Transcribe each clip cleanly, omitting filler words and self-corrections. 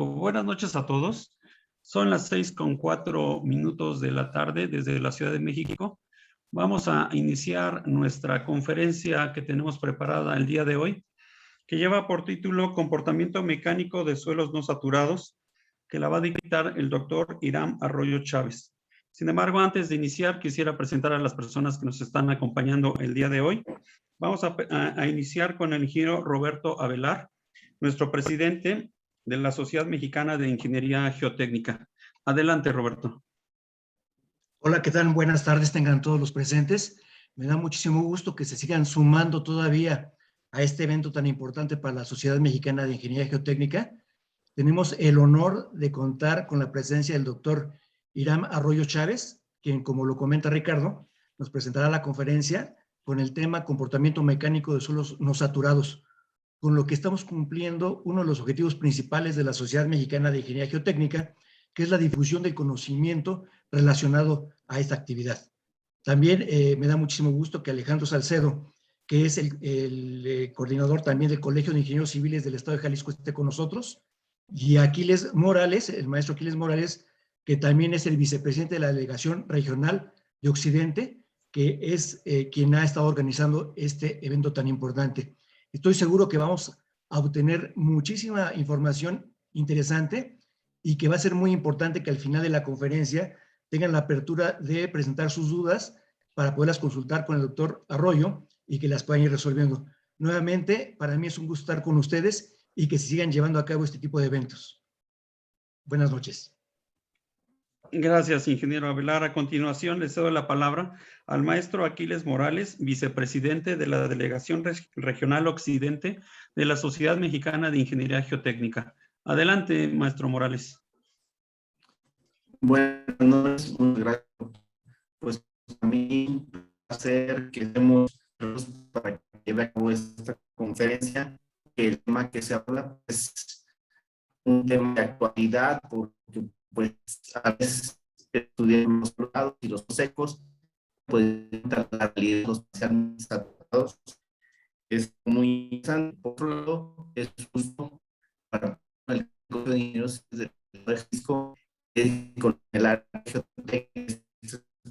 Buenas noches a todos. Son las 6:04 de la tarde desde la Ciudad de México. Vamos a iniciar nuestra conferencia que tenemos preparada el día de hoy, que lleva por título Comportamiento mecánico de suelos no saturados, que la va a dictar el doctor Hiram Arroyo Chávez. Sin embargo, antes de iniciar, quisiera presentar a las personas que nos están acompañando el día de hoy. Vamos a iniciar con el ingeniero Roberto Avelar, nuestro presidente de la Sociedad Mexicana de Ingeniería Geotécnica. Adelante, Roberto. Hola, ¿qué tal? Buenas tardes, tengan todos los presentes. Me da muchísimo gusto que se sigan sumando todavía a este evento tan importante para la Sociedad Mexicana de Ingeniería Geotécnica. Tenemos el honor de contar con la presencia del doctor Hiram Arroyo Chávez, quien, como lo comenta Ricardo, nos presentará la conferencia con el tema Comportamiento mecánico de suelos no saturados, con lo que estamos cumpliendo uno de los objetivos principales de la Sociedad Mexicana de Ingeniería Geotécnica, que es la difusión del conocimiento relacionado a esta actividad. También me da muchísimo gusto que Alejandro Salcedo, que es el coordinador también del Colegio de Ingenieros Civiles del Estado de Jalisco, esté con nosotros, y Aquiles Morales, el maestro Aquiles Morales, que también es el vicepresidente de la Delegación Regional de Occidente, que es quien ha estado organizando este evento tan importante. Estoy seguro que vamos a obtener muchísima información interesante y que va a ser muy importante que al final de la conferencia tengan la apertura de presentar sus dudas para poderlas consultar con el doctor Arroyo y que las puedan ir resolviendo. Nuevamente, para mí es un gusto estar con ustedes y que se sigan llevando a cabo este tipo de eventos. Buenas noches. Gracias, ingeniero Avelar. A continuación, le cedo la palabra al maestro Aquiles Morales, vicepresidente de la Delegación Regional Occidente de la Sociedad Mexicana de Ingeniería Geotécnica. Adelante, maestro Morales. Buenas noches, muchas gracias. Pues a mí un placer que estemos para que lleve a cabo esta conferencia. El tema que se habla es un tema de actualidad, porque pues a veces estudiamos los lados y los secos, pues la realidad de los tratados es muy interesante. Por otro lado, es justo para el Colegio de Ingenieros de Jalisco con el área de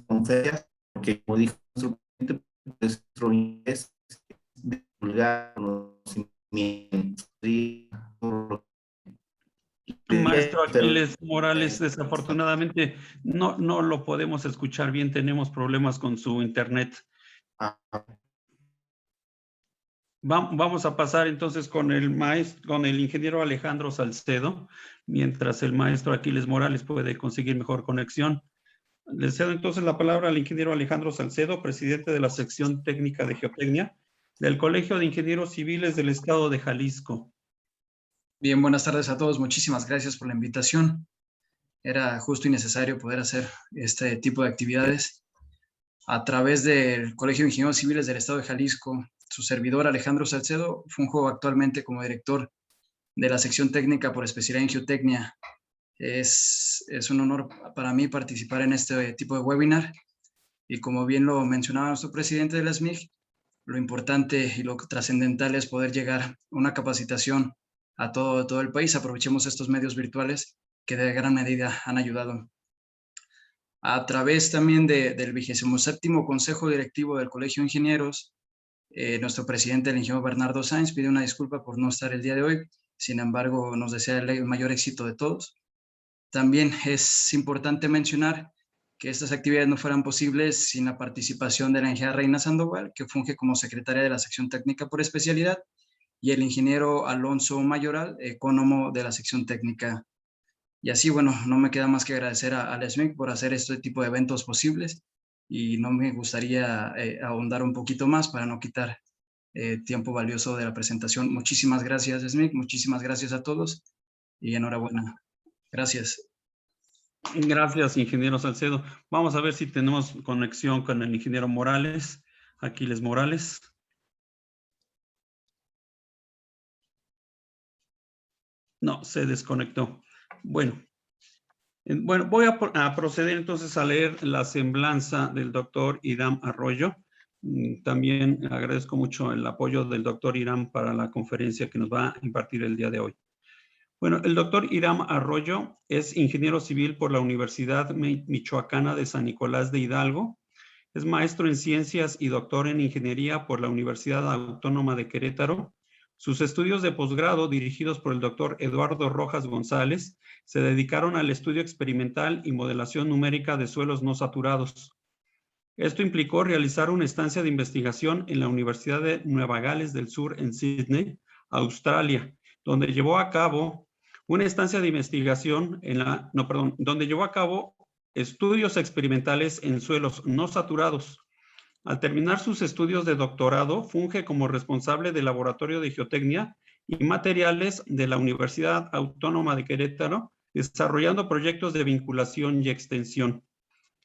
conferencias, porque como dijo nuestro presidente, nuestro interés es divulgar conocimientos. Maestro Aquiles Morales, desafortunadamente no lo podemos escuchar bien, tenemos problemas con su internet. Vamos a pasar entonces con el ingeniero Alejandro Salcedo, mientras el maestro Aquiles Morales puede conseguir mejor conexión. Le cedo entonces la palabra al ingeniero Alejandro Salcedo, presidente de la sección técnica de Geotecnia del Colegio de Ingenieros Civiles del Estado de Jalisco. Bien, buenas tardes a todos. Muchísimas gracias por la invitación. Era justo y necesario poder hacer este tipo de actividades. A través del Colegio de Ingenieros Civiles del Estado de Jalisco, su servidor Alejandro Salcedo funjo actualmente como director de la sección técnica por especialidad en geotecnia. Es un honor para mí participar en este tipo de webinar y como bien lo mencionaba nuestro presidente de la SMIG, lo importante y lo trascendental es poder llegar a una capacitación a todo el país. Aprovechemos estos medios virtuales que de gran medida han ayudado. A través también del 27º Consejo Directivo del Colegio de Ingenieros, nuestro presidente, el ingeniero Bernardo Sáenz, pide una disculpa por no estar el día de hoy. Sin embargo, nos desea el mayor éxito de todos. También es importante mencionar que estas actividades no fueran posibles sin la participación de la ingeniera Reina Sandoval, que funge como secretaria de la sección técnica por especialidad, y el ingeniero Alonso Mayoral, ecónomo de la sección técnica. Y así, bueno, no me queda más que agradecer al SMIC por hacer este tipo de eventos posibles y no me gustaría ahondar un poquito más para no quitar tiempo valioso de la presentación. Muchísimas gracias, SMIC, muchísimas gracias a todos y enhorabuena. Gracias. Gracias, ingeniero Salcedo. Vamos a ver si tenemos conexión con el ingeniero Morales, Aquiles Morales. No, se desconectó. Bueno, voy a proceder entonces a leer la semblanza del doctor Hiram Arroyo. También agradezco mucho el apoyo del doctor Hiram para la conferencia que nos va a impartir el día de hoy. Bueno, el doctor Iram Arroyo es ingeniero civil por la Universidad Michoacana de San Nicolás de Hidalgo. Es maestro en ciencias y doctor en ingeniería por la Universidad Autónoma de Querétaro. Sus estudios de posgrado, dirigidos por el doctor Eduardo Rojas González, se dedicaron al estudio experimental y modelación numérica de suelos no saturados. Esto implicó realizar una estancia de investigación en la Universidad de Nueva Gales del Sur en Sydney, Australia, donde llevó a cabo una estancia de investigación donde llevó a cabo estudios experimentales en suelos no saturados. Al terminar sus estudios de doctorado, funge como responsable del Laboratorio de Geotecnia y Materiales de la Universidad Autónoma de Querétaro, desarrollando proyectos de vinculación y extensión.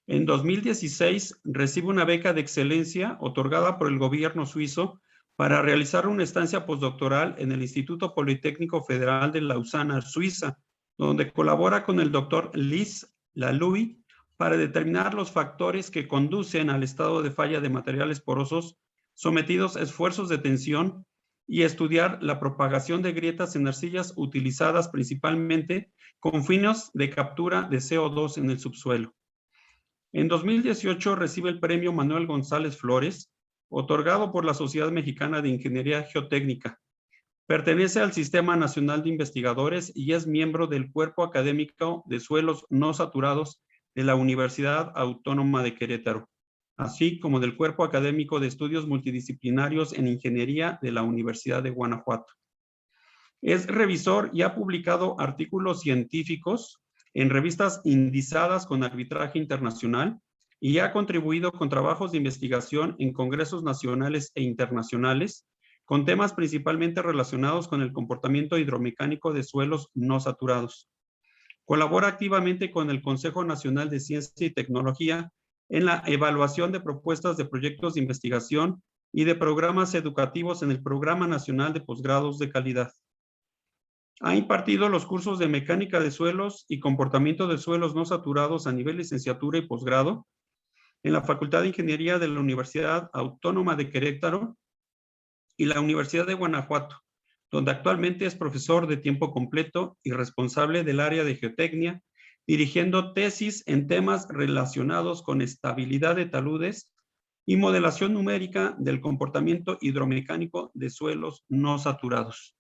En 2016 recibe una beca de excelencia otorgada por el gobierno suizo para realizar una estancia postdoctoral en el Instituto Politécnico Federal de Lausana, Suiza, donde colabora con el doctor Lise Lallouille para determinar los factores que conducen al estado de falla de materiales porosos sometidos a esfuerzos de tensión y estudiar la propagación de grietas en arcillas utilizadas principalmente con fines de captura de CO2 en el subsuelo. En 2018 recibe el premio Manuel González Flores, otorgado por la Sociedad Mexicana de Ingeniería Geotécnica. Pertenece al Sistema Nacional de Investigadores y es miembro del Cuerpo Académico de Suelos No Saturados de la Universidad Autónoma de Querétaro, así como del Cuerpo Académico de Estudios Multidisciplinarios en Ingeniería de la Universidad de Guanajuato. Es revisor y ha publicado artículos científicos en revistas indizadas con arbitraje internacional y ha contribuido con trabajos de investigación en congresos nacionales e internacionales con temas principalmente relacionados con el comportamiento hidromecánico de suelos no saturados. Colabora activamente con el Consejo Nacional de Ciencia y Tecnología en la evaluación de propuestas de proyectos de investigación y de programas educativos en el Programa Nacional de Posgrados de Calidad. Ha impartido los cursos de mecánica de suelos y comportamiento de suelos no saturados a nivel licenciatura y posgrado en la Facultad de Ingeniería de la Universidad Autónoma de Querétaro y la Universidad de Guanajuato, donde actualmente es profesor de tiempo completo y responsable del área de geotecnia, dirigiendo tesis en temas relacionados con estabilidad de taludes y modelación numérica del comportamiento hidromecánico de suelos no saturados.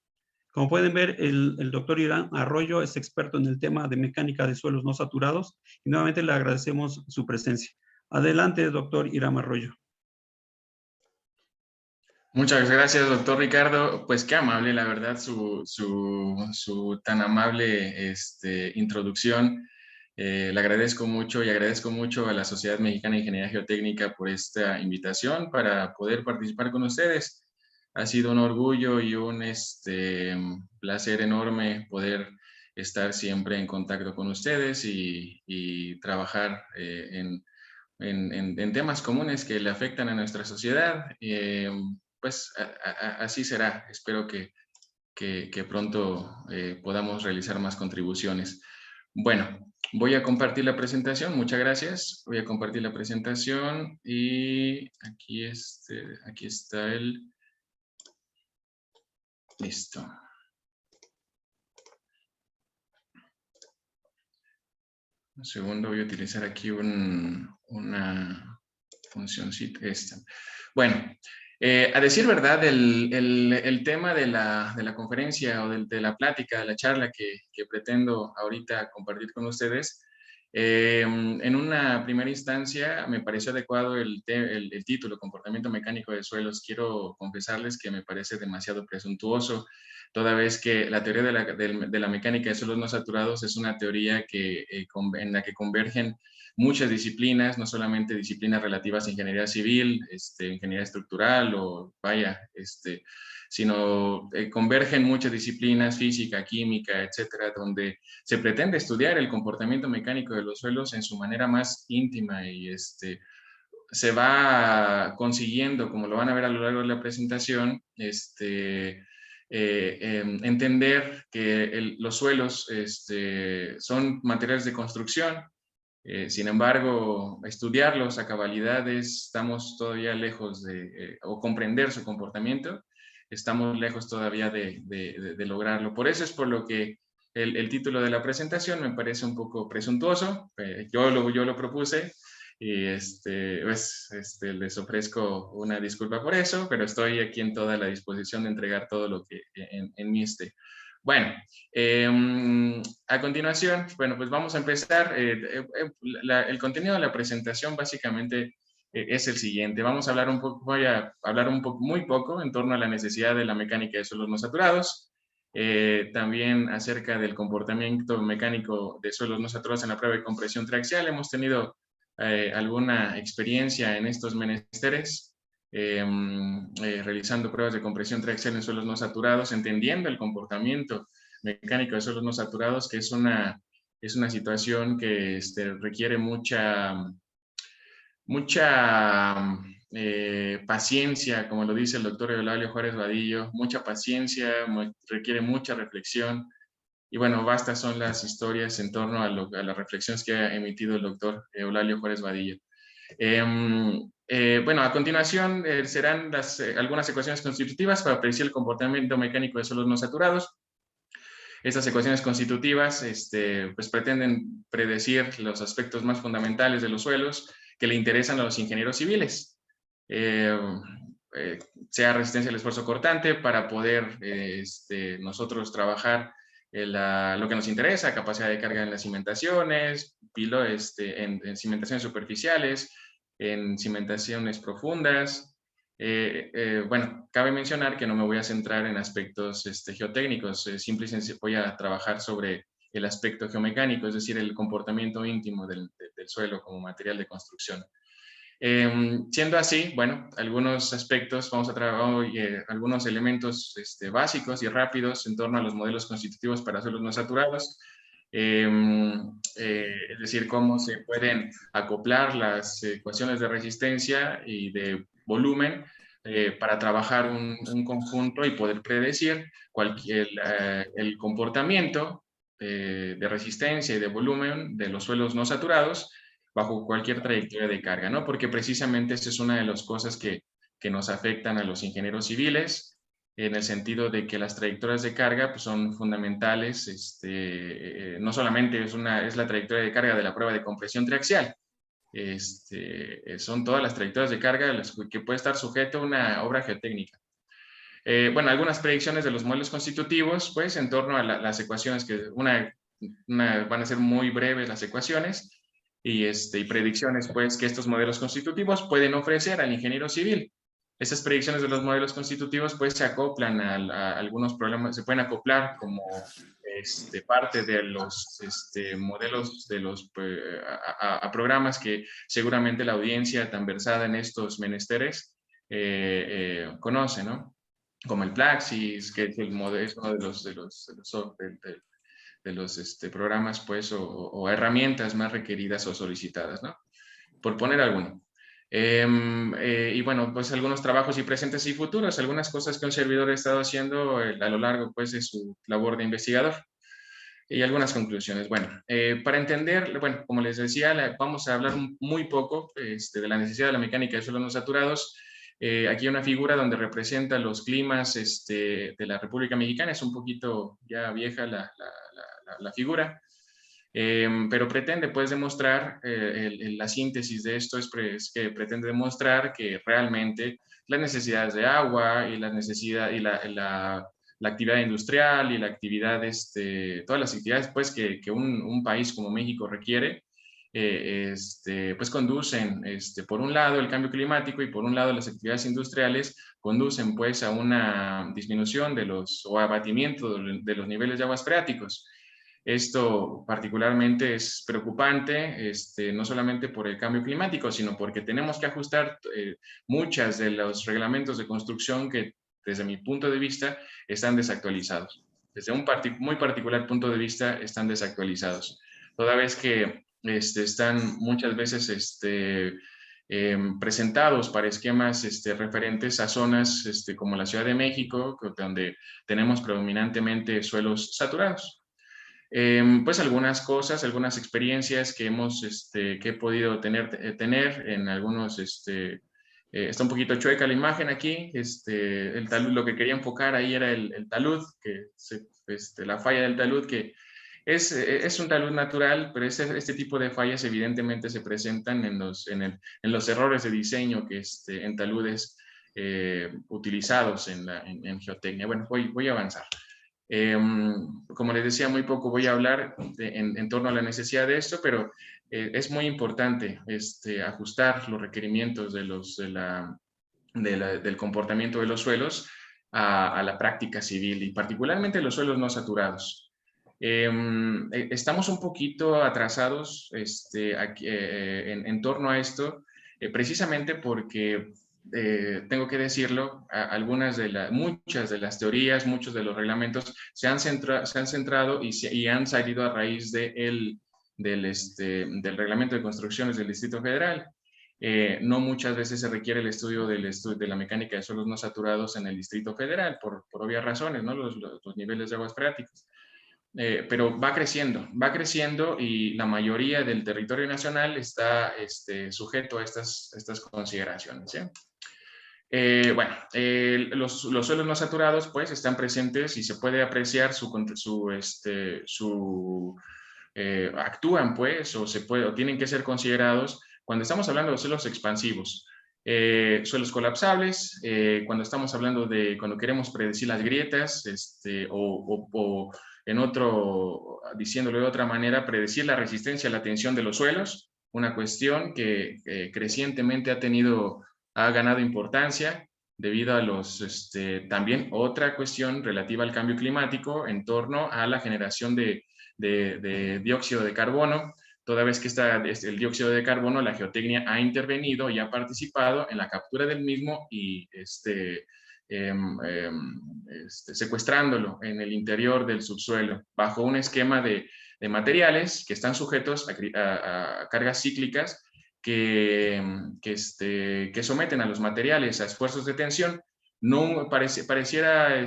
Como pueden ver, el doctor Iram Arroyo es experto en el tema de mecánica de suelos no saturados y nuevamente le agradecemos su presencia. Adelante, doctor Iram Arroyo. Muchas gracias, doctor Ricardo. Pues qué amable, la verdad, su tan amable introducción. Le agradezco mucho y agradezco mucho a la Sociedad Mexicana de Ingeniería Geotécnica por esta invitación para poder participar con ustedes. Ha sido un orgullo y un placer enorme poder estar siempre en contacto con ustedes y trabajar en temas comunes que le afectan a nuestra sociedad. Pues así será. Espero que pronto podamos realizar más contribuciones. Bueno, voy a compartir la presentación. Muchas gracias. Voy a compartir la presentación y aquí está el... Listo. Un segundo, voy a utilizar aquí una funcióncita. Esta. Bueno, a decir verdad, el tema de la conferencia o de la plática, de la charla que pretendo ahorita compartir con ustedes, en una primera instancia me pareció adecuado el título, Comportamiento Mecánico de Suelos. Quiero confesarles que me parece demasiado presuntuoso, toda vez que la teoría de la mecánica de suelos no saturados es una teoría en la que convergen muchas disciplinas, no solamente disciplinas relativas a ingeniería civil, ingeniería estructural sino convergen muchas disciplinas, física, química, etcétera, donde se pretende estudiar el comportamiento mecánico de los suelos en su manera más íntima y se va consiguiendo, como lo van a ver a lo largo de la presentación, entender que los suelos son materiales de construcción. Sin embargo, estudiarlos a cabalidad estamos todavía lejos o comprender su comportamiento, estamos lejos todavía de lograrlo. Por eso es por lo que el título de la presentación me parece un poco presuntuoso, yo lo propuse y les ofrezco una disculpa por eso, pero estoy aquí en toda la disposición de entregar todo lo que en mí esté. Bueno, a continuación, bueno, pues vamos a empezar. El contenido de la presentación básicamente es el siguiente. Vamos a hablar un poco, voy a hablar muy poco en torno a la necesidad de la mecánica de suelos no saturados, también acerca del comportamiento mecánico de suelos no saturados en la prueba de compresión triaxial. Hemos tenido alguna experiencia en estos menesteres, realizando pruebas de compresión triaxial en suelos no saturados, entendiendo el comportamiento mecánico de suelos no saturados, que es una situación que requiere mucha paciencia, como lo dice el doctor Eulalio Juárez Vadillo, mucha paciencia, requiere mucha reflexión. Y bueno, bastas son las historias en torno a las reflexiones que ha emitido el doctor Eulalio Juárez Vadillo. Bueno, a continuación serán algunas ecuaciones constitutivas para predecir el comportamiento mecánico de suelos no saturados. Estas ecuaciones constitutivas pues pretenden predecir los aspectos más fundamentales de los suelos que le interesan a los ingenieros civiles, sea resistencia al esfuerzo cortante para poder nosotros trabajar lo que nos interesa, capacidad de carga en las cimentaciones, en cimentaciones superficiales, en cimentaciones profundas. Bueno, cabe mencionar que no me voy a centrar en aspectos geotécnicos, simple y sencillo voy a trabajar sobre el aspecto geomecánico, es decir, el comportamiento íntimo del suelo como material de construcción. Siendo así, bueno, algunos aspectos, vamos a trabajar hoy algunos elementos básicos y rápidos en torno a los modelos constitutivos para suelos no saturados, es decir, cómo se pueden acoplar las ecuaciones de resistencia y de volumen para trabajar un conjunto y poder predecir el comportamiento de resistencia y de volumen de los suelos no saturados bajo cualquier trayectoria de carga, ¿no? Porque precisamente esa es una de las cosas que nos afectan a los ingenieros civiles, en el sentido de que las trayectorias de carga pues, son fundamentales, no solamente es la trayectoria de carga de la prueba de compresión triaxial, son todas las trayectorias de carga a las que puede estar sujeto una obra geotécnica. Bueno, algunas predicciones de los modelos constitutivos, pues en torno a las ecuaciones, que van a ser muy breves las ecuaciones, y predicciones, pues, que estos modelos constitutivos pueden ofrecer al ingeniero civil. Esas predicciones de los modelos constitutivos, pues, se acoplan a algunos problemas, se pueden acoplar como parte de los modelos de los a programas que seguramente la audiencia tan versada en estos menesteres conoce, ¿no? Como el Plaxis, que es uno de los programas, pues, o herramientas más requeridas o solicitadas, ¿no? Por poner alguno. Y bueno, pues algunos trabajos y presentes y futuros, algunas cosas que un servidor ha estado haciendo a lo largo, pues, de su labor de investigador. Y algunas conclusiones. Bueno, para entender, bueno, como les decía, vamos a hablar muy poco de la necesidad de la mecánica de suelos no saturados. Aquí hay una figura donde representa los climas de la República Mexicana. Es un poquito ya vieja la figura, pero pretende, pues, demostrar, la síntesis de esto es que pretende demostrar que realmente las necesidades de agua y la actividad industrial y la actividad, todas las actividades, pues, que un país como México requiere, pues conducen, por un lado, el cambio climático y por un lado las actividades industriales conducen, pues, a una disminución o abatimiento de los niveles de aguas freáticos. Esto particularmente es preocupante, no solamente por el cambio climático, sino porque tenemos que ajustar muchos de los reglamentos de construcción que, desde mi punto de vista, están desactualizados. Desde un muy particular punto de vista, están desactualizados. Toda vez que están muchas veces presentados para esquemas referentes a zonas como la Ciudad de México, donde tenemos predominantemente suelos saturados. Pues algunas cosas, algunas experiencias que he podido tener en algunos Está un poquito chueca la imagen aquí. El talud, lo que quería enfocar ahí era el talud, la falla del talud, que es un talud natural, pero este tipo de fallas evidentemente se presentan en los errores de diseño que en taludes utilizados en geotecnia. Bueno, voy a avanzar. Como les decía, muy poco voy a hablar en torno a la necesidad de esto, pero es muy importante ajustar los requerimientos del comportamiento de los suelos a la práctica civil y particularmente los suelos no saturados. Estamos un poquito atrasados en torno a esto, precisamente porque tengo que decirlo, muchas de las teorías, muchos de los reglamentos se han centrado y han salido a raíz del reglamento de construcciones del Distrito Federal. No muchas veces se requiere el estudio de la mecánica de suelos no saturados en el Distrito Federal, por obvias razones, ¿no? Los niveles de aguas freáticas. Pero va creciendo y la mayoría del territorio nacional está sujeto a estas consideraciones, ¿sí? Los suelos no saturados pues están presentes y se puede apreciar actúan pues o tienen que ser considerados cuando estamos hablando de suelos expansivos, suelos colapsables, cuando queremos predecir las grietas o diciéndolo de otra manera, predecir la resistencia a la tensión de los suelos, una cuestión que crecientemente ha ganado importancia debido a también otra cuestión relativa al cambio climático en torno a la generación de dióxido de carbono, toda vez que el dióxido de carbono, la geotecnia ha intervenido y ha participado en la captura del mismo y secuestrándolo en el interior del subsuelo, bajo un esquema de materiales que están sujetos a cargas cíclicas que someten a los materiales a esfuerzos de tensión. No pareciera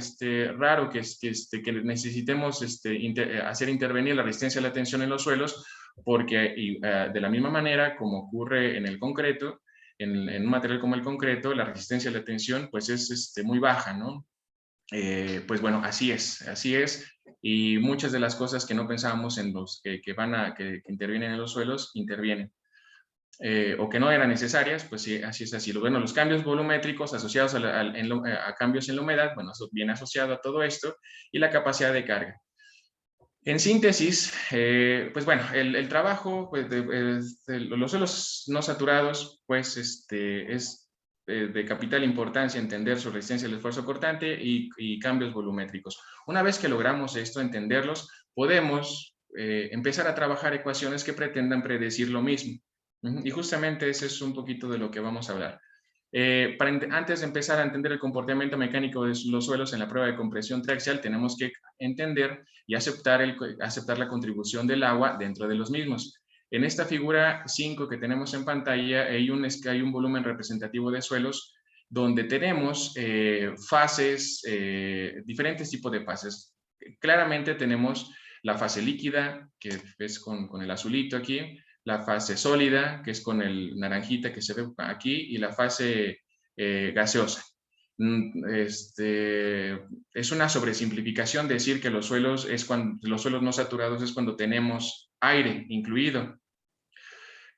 raro que necesitemos hacer intervenir la resistencia a la tensión en los suelos, porque de la misma manera como ocurre en el concreto, en un material como el concreto, la resistencia a la tensión pues es muy baja, ¿no? Pues bueno, así es, y muchas de las cosas que no pensábamos en los que intervienen en los suelos, intervienen. O que no eran necesarias, pues sí, así es así. Bueno, los cambios volumétricos asociados a cambios en la humedad, bueno, eso viene asociado a todo esto, y la capacidad de carga. En síntesis, pues bueno, el trabajo pues, los suelos no saturados, pues es de capital importancia entender su resistencia al esfuerzo cortante y cambios volumétricos. Una vez que logramos esto, entenderlos, podemos empezar a trabajar ecuaciones que pretendan predecir lo mismo. Y justamente ese es un poquito de lo que vamos a hablar. Antes de empezar a entender el comportamiento mecánico de los suelos en la prueba de compresión triaxial, tenemos que entender y aceptar la contribución del agua dentro de los mismos. En esta figura 5 que tenemos en pantalla hay un volumen representativo de suelos donde tenemos fases, diferentes tipos de fases. Claramente tenemos la fase líquida, que es con el azulito aquí, la fase sólida, que es con el naranjita que se ve aquí, y la fase gaseosa. Es una sobresimplificación decir que los suelos no saturados es cuando tenemos aire incluido.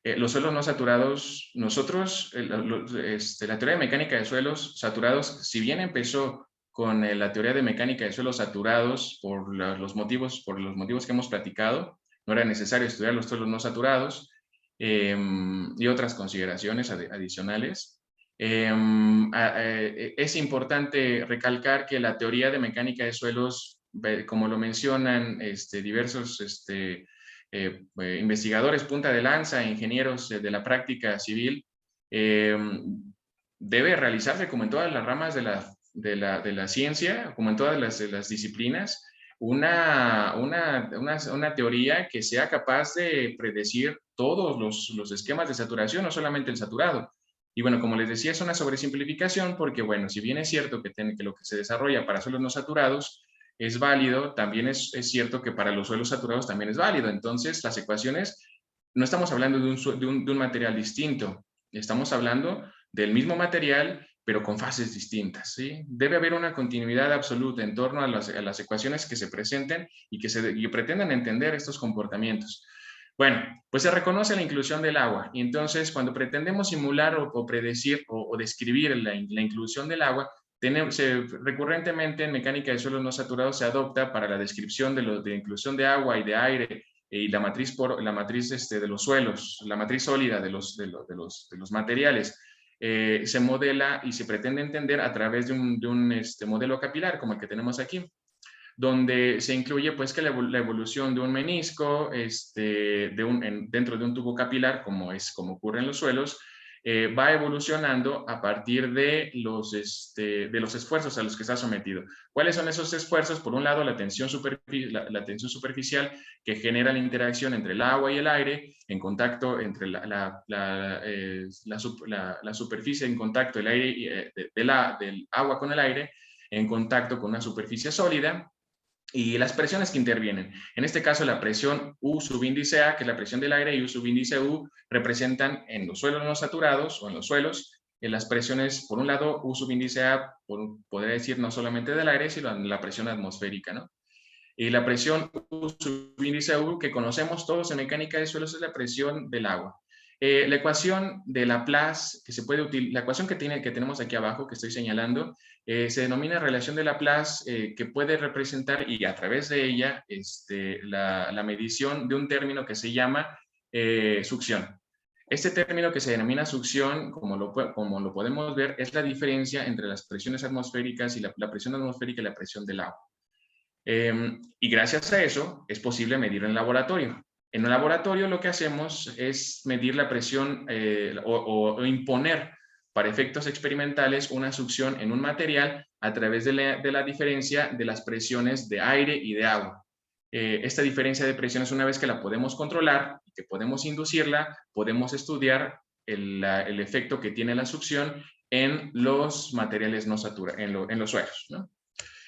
Los suelos no saturados, nosotros, la teoría de mecánica de suelos saturados, si bien empezó con la teoría de mecánica de suelos saturados por los motivos que hemos platicado, no era necesario estudiar los suelos no saturados y otras consideraciones adicionales. Es importante recalcar que la teoría de mecánica de suelos, como lo mencionan diversos investigadores punta de lanza, ingenieros de la práctica civil, debe realizarse como en todas las ramas de la ciencia, como en todas las disciplinas, una teoría que sea capaz de predecir todos los esquemas de saturación, no solamente el saturado. Y bueno, como les decía, es una sobresimplificación porque, bueno, si bien es cierto que lo que se desarrolla para suelos no saturados es válido, también es cierto que para los suelos saturados también es válido. Entonces, las ecuaciones, no estamos hablando de un material distinto, estamos hablando del mismo material, pero con fases distintas, ¿sí? Debe haber una continuidad absoluta en torno a las ecuaciones que se presenten y que pretendan entender estos comportamientos. Bueno, pues se reconoce la inclusión del agua, y entonces cuando pretendemos simular o predecir o describir la inclusión del agua, recurrentemente en mecánica de suelos no saturados se adopta para la descripción de inclusión de agua y de aire y la matriz de los suelos, la matriz sólida de los materiales. Se modela y se pretende entender a través de un modelo capilar como el que tenemos aquí, donde se incluye pues que la evolución de un menisco dentro de un tubo capilar, como ocurre en los suelos, va evolucionando a partir de los esfuerzos a los que está sometido. ¿Cuáles son esos esfuerzos? Por un lado, la tensión superficial que genera la interacción entre el agua y el aire, en contacto entre la superficie en contacto del aire, del agua con el aire, en contacto con una superficie sólida, y las presiones que intervienen. En este caso, la presión U subíndice A, que es la presión del aire, y U subíndice U representan en los suelos no saturados o en los suelos las presiones, por un lado, U subíndice A, podría decir no solamente del aire, sino la presión atmosférica, ¿no? Y la presión U subíndice U, que conocemos todos en mecánica de suelos, es la presión del agua. La ecuación de Laplace, la ecuación que tenemos aquí abajo, que estoy señalando, se denomina relación de Laplace, que puede representar, y a través de ella, la medición de un término que se llama succión. Este término que se denomina succión, como lo podemos ver, es la diferencia entre las presiones atmosféricas y la presión atmosférica y la presión del agua. Y gracias a eso es posible medir en laboratorio. En el laboratorio lo que hacemos es medir la presión o imponer para efectos experimentales una succión en un material a través de la diferencia de las presiones de aire y de agua. Esta diferencia de presiones, una vez que la podemos controlar y que podemos inducirla, podemos estudiar el efecto que tiene la succión en los materiales no saturados, en los suelos, ¿no?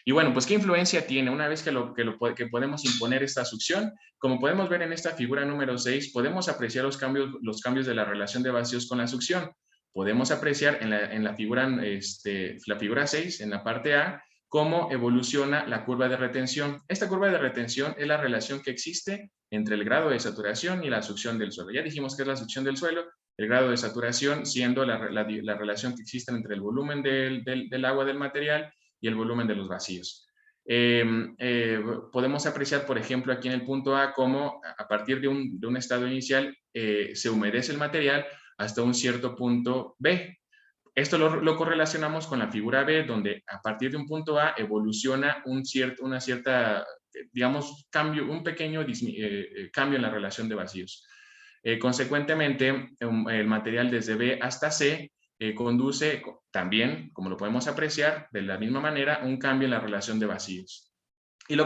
Y bueno, pues ¿qué influencia tiene una vez que podemos imponer esta succión? Como podemos ver en esta figura número 6, podemos apreciar los cambios de la relación de vacíos con la succión. Podemos apreciar en la figura 6, en la parte A, cómo evoluciona la curva de retención. Esta curva de retención es la relación que existe entre el grado de saturación y la succión del suelo. Ya dijimos que es la succión del suelo, el grado de saturación siendo la relación que existe entre el volumen del agua del material y el volumen de los vacíos. Podemos apreciar, por ejemplo, aquí en el punto A, cómo a partir de un estado inicial se humedece el material hasta un cierto punto B. Esto lo correlacionamos con la figura B, donde a partir de un punto A evoluciona un pequeño cambio en la relación de vacíos. Consecuentemente, el material desde B hasta C conduce también, como lo podemos apreciar, de la misma manera, un cambio en la relación de vacíos. Y lo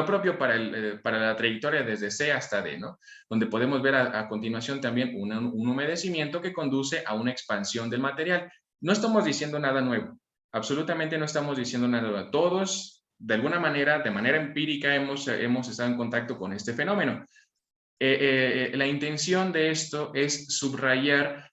propio para la trayectoria desde C hasta D, ¿no? Donde podemos ver a continuación también un humedecimiento que conduce a una expansión del material. No estamos diciendo nada nuevo, absolutamente no estamos diciendo nada nuevo. Todos, de alguna manera, de manera empírica, hemos estado en contacto con este fenómeno. La intención de esto es subrayar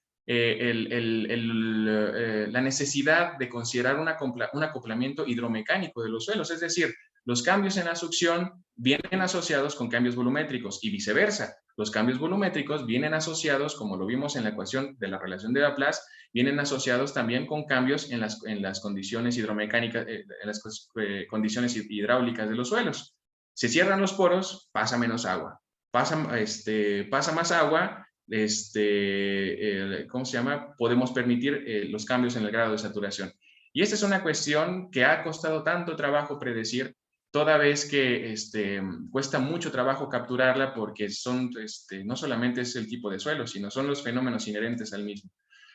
la necesidad de considerar un acoplamiento hidromecánico de los suelos, es decir, los cambios en la succión vienen asociados con cambios volumétricos y viceversa. Los cambios volumétricos vienen asociados, como lo vimos en la ecuación de la relación de Laplace, vienen asociados también con cambios en las condiciones hidromecánicas, en las condiciones hidráulicas de los suelos. Se cierran los poros, pasa menos agua. Pasa más agua, ¿cómo se llama? Podemos permitir los cambios en el grado de saturación. Y esta es una cuestión que ha costado tanto trabajo predecir, toda vez que cuesta mucho trabajo capturarla, porque no solamente es el tipo de suelo, sino son los fenómenos inherentes al mismo.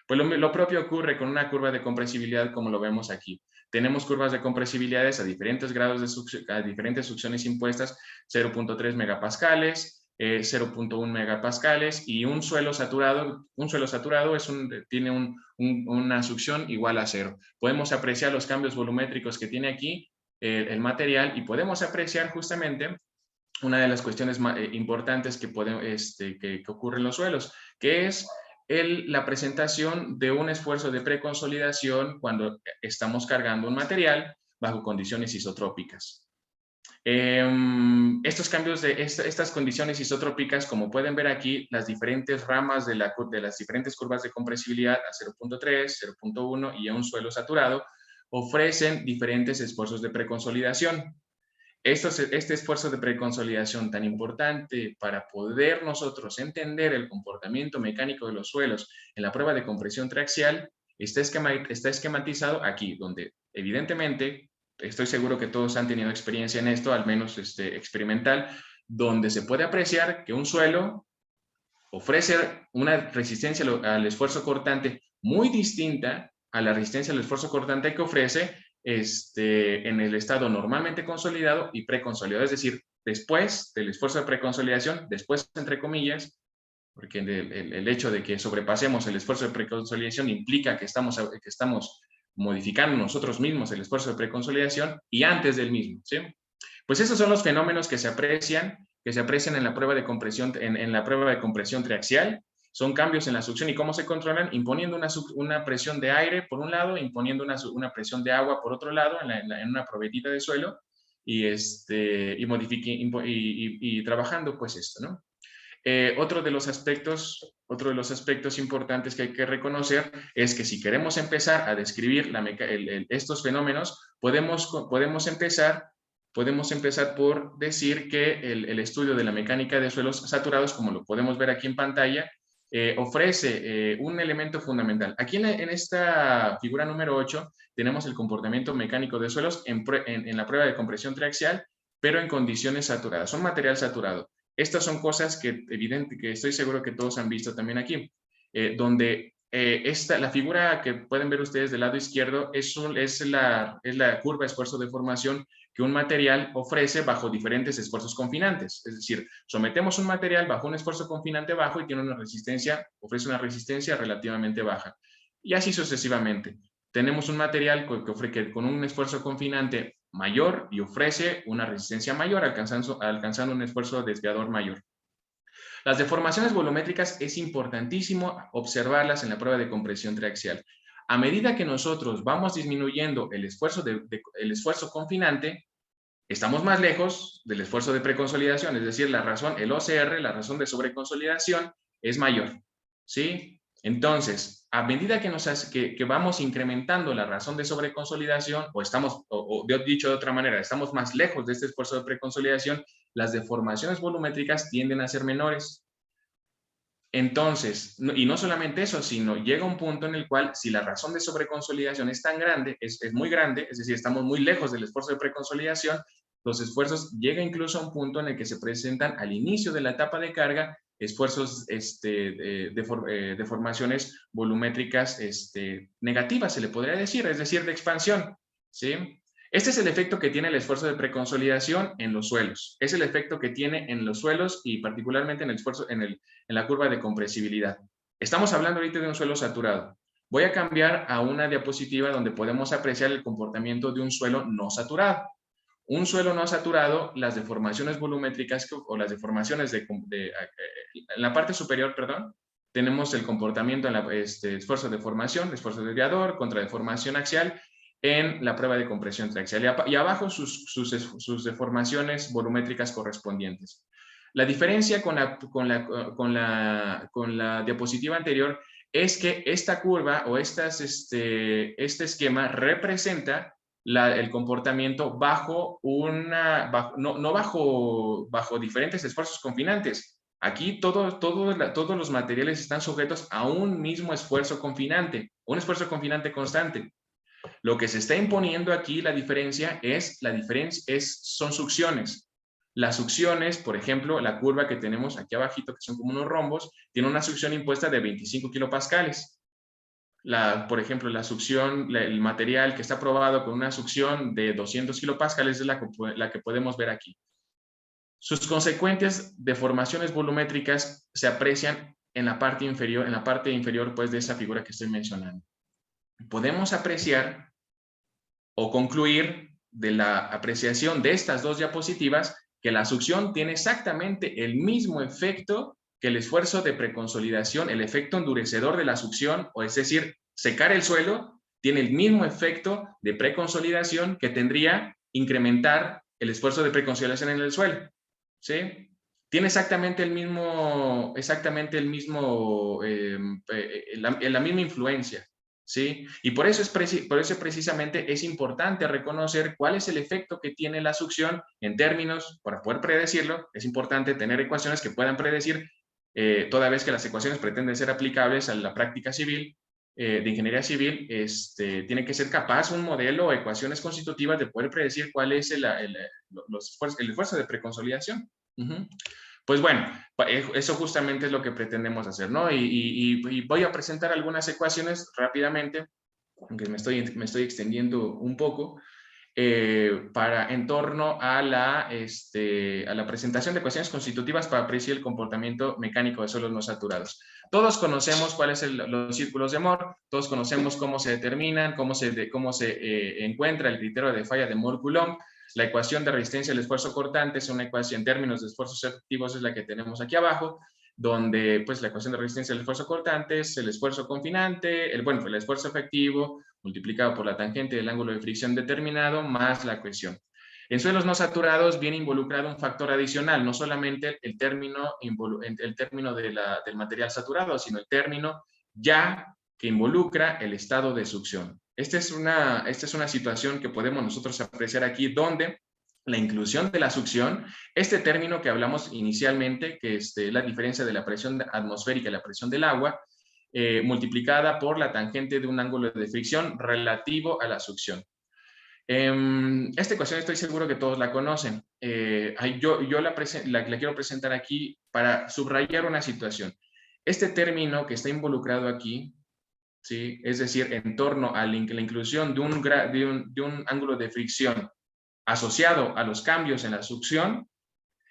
Pues lo propio ocurre con una curva de compresibilidad, como lo vemos aquí. Tenemos curvas de compresibilidades a diferentes grados de succión, a diferentes succiones impuestas, 0.3 megapascales, 0.1 megapascales, y un suelo saturado tiene una succión igual a 0. Podemos apreciar los cambios volumétricos que tiene aquí el material, y podemos apreciar justamente una de las cuestiones más importantes que ocurre en los suelos, que es la presentación de un esfuerzo de preconsolidación cuando estamos cargando un material bajo condiciones isotrópicas. Estos cambios de estas condiciones isotrópicas, como pueden ver aquí, las diferentes ramas de las diferentes curvas de compresibilidad a 0.3, 0.1 y a un suelo saturado, ofrecen diferentes esfuerzos de preconsolidación. Este esfuerzo de preconsolidación tan importante para poder nosotros entender el comportamiento mecánico de los suelos en la prueba de compresión triaxial está esquematizado aquí, donde evidentemente, estoy seguro que todos han tenido experiencia en esto, al menos experimental, donde se puede apreciar que un suelo ofrece una resistencia al esfuerzo cortante muy distinta a la resistencia al esfuerzo cortante que ofrece en el estado normalmente consolidado y preconsolidado, es decir, después del esfuerzo de preconsolidación, después entre comillas, porque el hecho de que sobrepasemos el esfuerzo de preconsolidación implica que estamos modificando nosotros mismos el esfuerzo de preconsolidación y antes del mismo, ¿sí? Pues esos son los fenómenos que se aprecian en la prueba de compresión, en la prueba de compresión triaxial. Son cambios en la succión y cómo se controlan, imponiendo una presión de aire por un lado, imponiendo una presión de agua por otro lado en una probetita de suelo y trabajando pues esto, ¿no? Otro de los aspectos importantes que hay que reconocer es que si queremos empezar a describir estos fenómenos, podemos empezar por decir que el estudio de la mecánica de suelos saturados, como lo podemos ver aquí en pantalla, ofrece un elemento fundamental. Aquí en esta figura número 8 tenemos el comportamiento mecánico de suelos en la prueba de compresión triaxial, pero en condiciones saturadas. Son material saturado. Estas son cosas que estoy seguro que todos han visto también aquí, donde la figura que pueden ver ustedes del lado izquierdo es la curva de esfuerzo de formación que un material ofrece bajo diferentes esfuerzos confinantes. Es decir, sometemos un material bajo un esfuerzo confinante bajo y ofrece una resistencia relativamente baja. Y así sucesivamente. Tenemos un material que con un esfuerzo confinante mayor y ofrece una resistencia mayor, alcanzando un esfuerzo desviador mayor. Las deformaciones volumétricas es importantísimo observarlas en la prueba de compresión triaxial. A medida que nosotros vamos disminuyendo el esfuerzo confinante, estamos más lejos del esfuerzo de preconsolidación, es decir, el OCR, la razón de sobreconsolidación, es mayor, ¿sí? Entonces, a medida que vamos incrementando la razón de sobreconsolidación, dicho de otra manera, estamos más lejos de este esfuerzo de preconsolidación, las deformaciones volumétricas tienden a ser menores. Entonces, y no solamente eso, sino llega un punto en el cual, si la razón de sobreconsolidación es tan grande, es muy grande, es decir, estamos muy lejos del esfuerzo de preconsolidación, los esfuerzos llega incluso a un punto en el que se presentan al inicio de la etapa de carga esfuerzos de formaciones volumétricas negativas, se le podría decir, es decir, de expansión, ¿sí? Este es el efecto que tiene el esfuerzo de preconsolidación en los suelos. Es el efecto que tiene en los suelos y particularmente en la curva de compresibilidad. Estamos hablando ahorita de un suelo saturado. Voy a cambiar a una diapositiva donde podemos apreciar el comportamiento de un suelo no saturado. Un suelo no saturado, las deformaciones volumétricas o las deformaciones en la parte superior, perdón, tenemos el comportamiento en esfuerzo de formación, esfuerzo desviador, contradeformación axial en la prueba de compresión triaxial y abajo sus deformaciones volumétricas correspondientes. La diferencia con la diapositiva anterior es que esta curva o este esquema representa el comportamiento bajo diferentes esfuerzos confinantes. Aquí todos los materiales están sujetos a un mismo esfuerzo confinante, un esfuerzo confinante constante. Lo que se está imponiendo aquí, la diferencia son succiones. Las succiones, por ejemplo, la curva que tenemos aquí abajito, que son como unos rombos, tiene una succión impuesta de 25 kilopascales. Por ejemplo, la succión, el material que está probado con una succión de 200 kilopascales es la que podemos ver aquí. Sus consecuentes deformaciones volumétricas se aprecian en la parte inferior pues, de esa figura que estoy mencionando. Podemos apreciar o concluir de la apreciación de estas dos diapositivas que la succión tiene exactamente el mismo efecto que el esfuerzo de preconsolidación, el efecto endurecedor de la succión, o es decir, secar el suelo, tiene el mismo efecto de preconsolidación que tendría incrementar el esfuerzo de preconsolidación en el suelo, ¿sí? Tiene exactamente el mismo, la misma influencia, ¿sí? Y por eso precisamente es importante reconocer cuál es el efecto que tiene la succión en términos, para poder predecirlo, es importante tener ecuaciones que puedan predecir, toda vez que las ecuaciones pretenden ser aplicables a la práctica civil, de ingeniería civil, tiene que ser capaz un modelo o ecuaciones constitutivas de poder predecir cuál es el esfuerzo de preconsolidación. Pues bueno, eso justamente es lo que pretendemos hacer, ¿no? Y voy a presentar algunas ecuaciones rápidamente, aunque me estoy extendiendo un poco, en torno a la presentación de ecuaciones constitutivas para predecir el comportamiento mecánico de suelos no saturados. Todos conocemos cuáles son los círculos de Moore, todos conocemos cómo se determinan, cómo se encuentra el criterio de falla de Moore-Coulomb. La ecuación de resistencia al esfuerzo cortante es una ecuación en términos de esfuerzos efectivos, es la que tenemos aquí abajo, donde pues la ecuación de resistencia al esfuerzo cortante es el esfuerzo confinante, el esfuerzo efectivo multiplicado por la tangente del ángulo de fricción determinado más la cohesión. En suelos no saturados viene involucrado un factor adicional, no solamente el término del material saturado, sino el término ya que involucra el estado de succión. Esta es una situación que podemos nosotros apreciar aquí, donde la inclusión de la succión, este término que hablamos inicialmente, que es la diferencia de la presión atmosférica y la presión del agua, multiplicada por la tangente de un ángulo de fricción relativo a la succión. Esta ecuación estoy seguro que todos la conocen. Yo la quiero presentar aquí para subrayar una situación. Este término que está involucrado aquí, ¿sí? Es decir, en torno a la inclusión de un ángulo de fricción asociado a los cambios en la succión,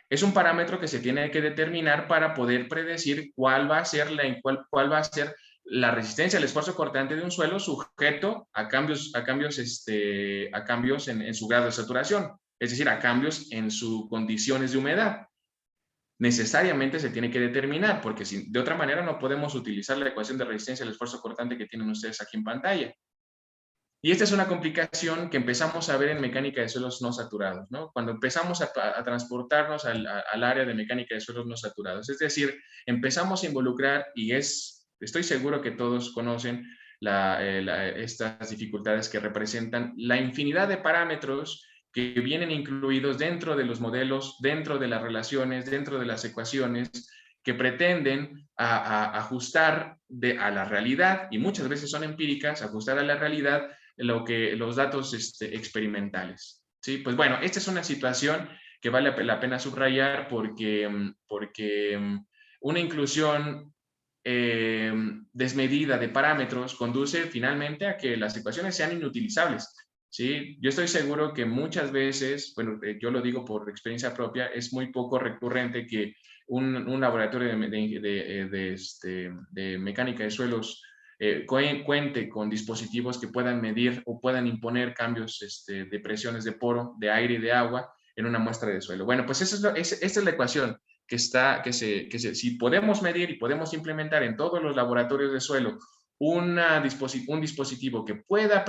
es un parámetro que se tiene que determinar para poder predecir cuál va a ser la resistencia al esfuerzo cortante de un suelo sujeto a cambios en su grado de saturación, es decir, a cambios en sus condiciones de humedad. Necesariamente se tiene que determinar, porque de otra manera no podemos utilizar la ecuación de resistencia al esfuerzo cortante que tienen ustedes aquí en pantalla. Y esta es una complicación que empezamos a ver en mecánica de suelos no saturados, ¿no? Cuando empezamos a transportarnos al área de mecánica de suelos no saturados. Es decir, empezamos a involucrar, y estoy seguro que todos conocen estas dificultades que representan la infinidad de parámetros que vienen incluidos dentro de los modelos, dentro de las relaciones, dentro de las ecuaciones, que pretenden ajustar a la realidad, y muchas veces son empíricas, ajustar a la realidad los datos experimentales. ¿Sí? Pues bueno, esta es una situación que vale la pena subrayar porque una inclusión desmedida de parámetros conduce finalmente a que las ecuaciones sean inutilizables. ¿Sí? Yo estoy seguro que muchas veces, bueno, yo lo digo por experiencia propia, es muy poco recurrente que un laboratorio de mecánica de suelos cuente con dispositivos que puedan medir o puedan imponer cambios de presiones de poro, de aire y de agua en una muestra de suelo. Bueno, pues esta es la ecuación si podemos medir y podemos implementar en todos los laboratorios de suelo un dispositivo que pueda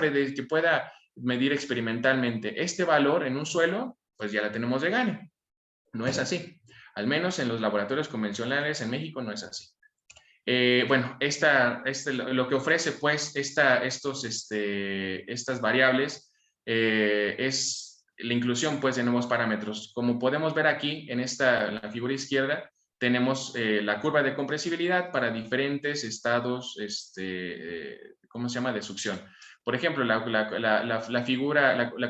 medir experimentalmente este valor en un suelo, pues ya la tenemos de gane. No es así. Al menos en los laboratorios convencionales en México no es así. Bueno, lo que ofrece pues estas variables es la inclusión pues de nuevos parámetros. Como podemos ver aquí en la figura izquierda, tenemos la curva de compresibilidad para diferentes estados, ¿cómo se llama?, de succión. Por ejemplo, la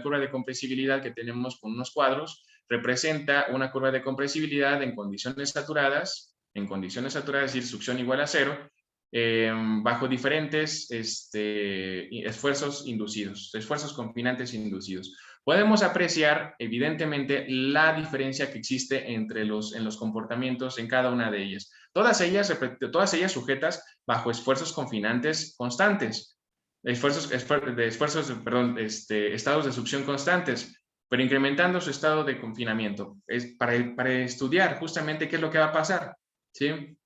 curva de compresibilidad que tenemos con unos cuadros representa una curva de compresibilidad en condiciones saturadas, es decir, succión igual a 0, bajo diferentes esfuerzos confinantes inducidos. Podemos apreciar, evidentemente, la diferencia que existe en los comportamientos en cada una de ellas. Todas ellas sujetas bajo esfuerzos confinantes constantes, estados de succión constantes, pero incrementando su estado de confinamiento. Es para estudiar justamente qué es lo que va a pasar. ¿sí?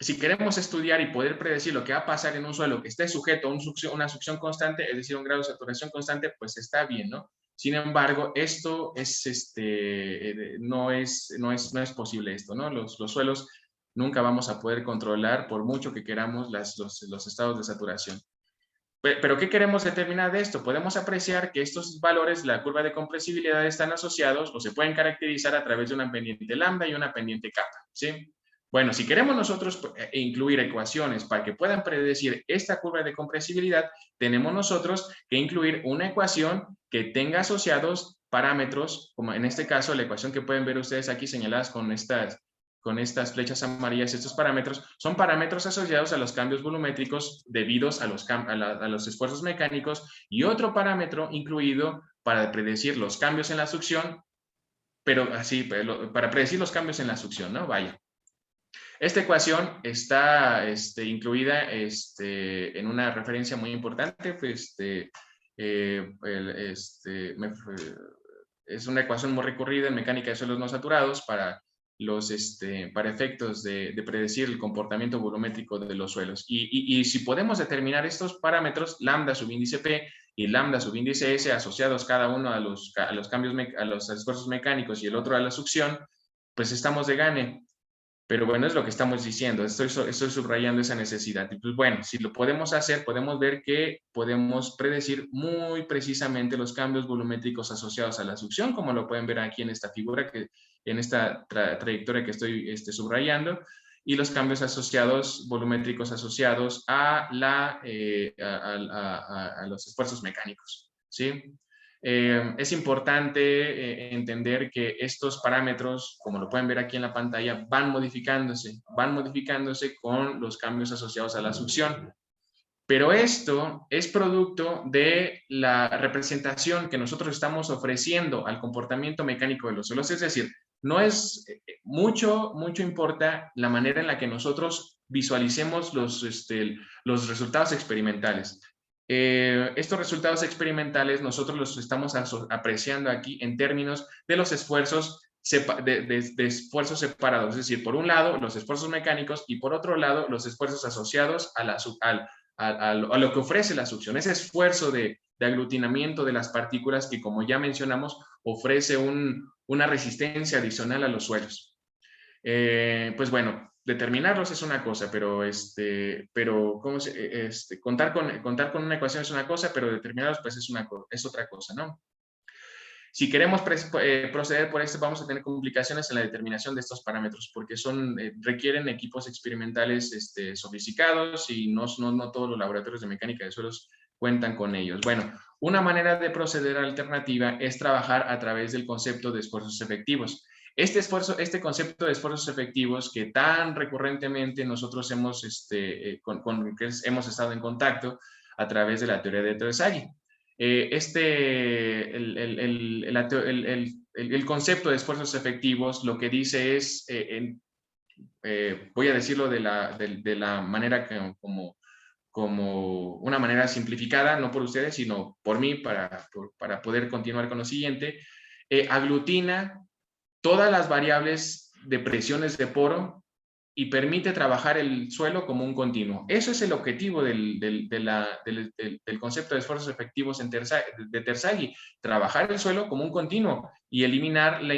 Si queremos estudiar y poder predecir lo que va a pasar en un suelo que esté sujeto a una succión constante, es decir, un grado de saturación constante, pues está bien, ¿no? Sin embargo, esto es, no es posible esto, ¿no? Los suelos nunca vamos a poder controlar por mucho que queramos los estados de saturación. Pero ¿qué queremos determinar de esto? Podemos apreciar que estos valores, la curva de compresibilidad, están asociados o se pueden caracterizar a través de una pendiente lambda y una pendiente kappa, ¿sí? Bueno, si queremos nosotros incluir ecuaciones para que puedan predecir esta curva de compresibilidad, tenemos nosotros que incluir una ecuación que tenga asociados parámetros, como en este caso la ecuación que pueden ver ustedes aquí señaladas con estas flechas amarillas. Estos parámetros son parámetros asociados a los cambios volumétricos debidos a los esfuerzos mecánicos, y otro parámetro incluido para predecir los cambios en la succión, pero así, para predecir los cambios en la succión, ¿no? Vaya. Esta ecuación está incluida en una referencia muy importante, pues, es una ecuación muy recurrida en mecánica de suelos no saturados para efectos de predecir el comportamiento volumétrico de los suelos. Y si podemos determinar estos parámetros, lambda subíndice P y lambda subíndice S, asociados cada uno a los cambios, a los esfuerzos mecánicos y el otro a la succión, pues estamos de gane. Pero bueno, es lo que estamos diciendo, estoy subrayando esa necesidad. Y pues bueno, si lo podemos hacer, podemos ver que podemos predecir muy precisamente los cambios volumétricos asociados a la succión, como lo pueden ver aquí en esta figura, en esta trayectoria que estoy subrayando, y los cambios volumétricos asociados a los esfuerzos mecánicos, ¿sí? Es importante entender que estos parámetros, como lo pueden ver aquí en la pantalla, van modificándose con los cambios asociados a la succión. Pero esto es producto de la representación que nosotros estamos ofreciendo al comportamiento mecánico de los suelos. Es decir, no es mucho importa la manera en la que nosotros visualicemos los resultados experimentales. Estos resultados experimentales nosotros los estamos apreciando aquí en términos de los esfuerzos de esfuerzos separados, es decir, por un lado los esfuerzos mecánicos y por otro lado los esfuerzos asociados a lo que ofrece la succión, ese esfuerzo de aglutinamiento de las partículas que, como ya mencionamos, ofrece una resistencia adicional a los suelos. Pues bueno, determinarlos es una cosa, pero contar con una ecuación es una cosa, pero determinarlos pues es otra cosa, ¿no? Si queremos proceder por esto, vamos a tener complicaciones en la determinación de estos parámetros, porque requieren equipos experimentales sofisticados y no todos los laboratorios de mecánica de suelos cuentan con ellos. Bueno, una manera de proceder alternativa es trabajar a través del concepto de esfuerzos efectivos. Este concepto de esfuerzos efectivos que tan recurrentemente nosotros hemos estado en contacto a través de la teoría de Terzaghi. El concepto de esfuerzos efectivos lo que dice es, voy a decirlo de la manera como una manera simplificada, no por ustedes, sino por mí, para poder continuar con lo siguiente, aglutina todas las variables de presiones de poro y permite trabajar el suelo como un continuo. Eso es el objetivo del concepto de esfuerzos efectivos de Terzaghi, trabajar el suelo como un continuo y eliminar la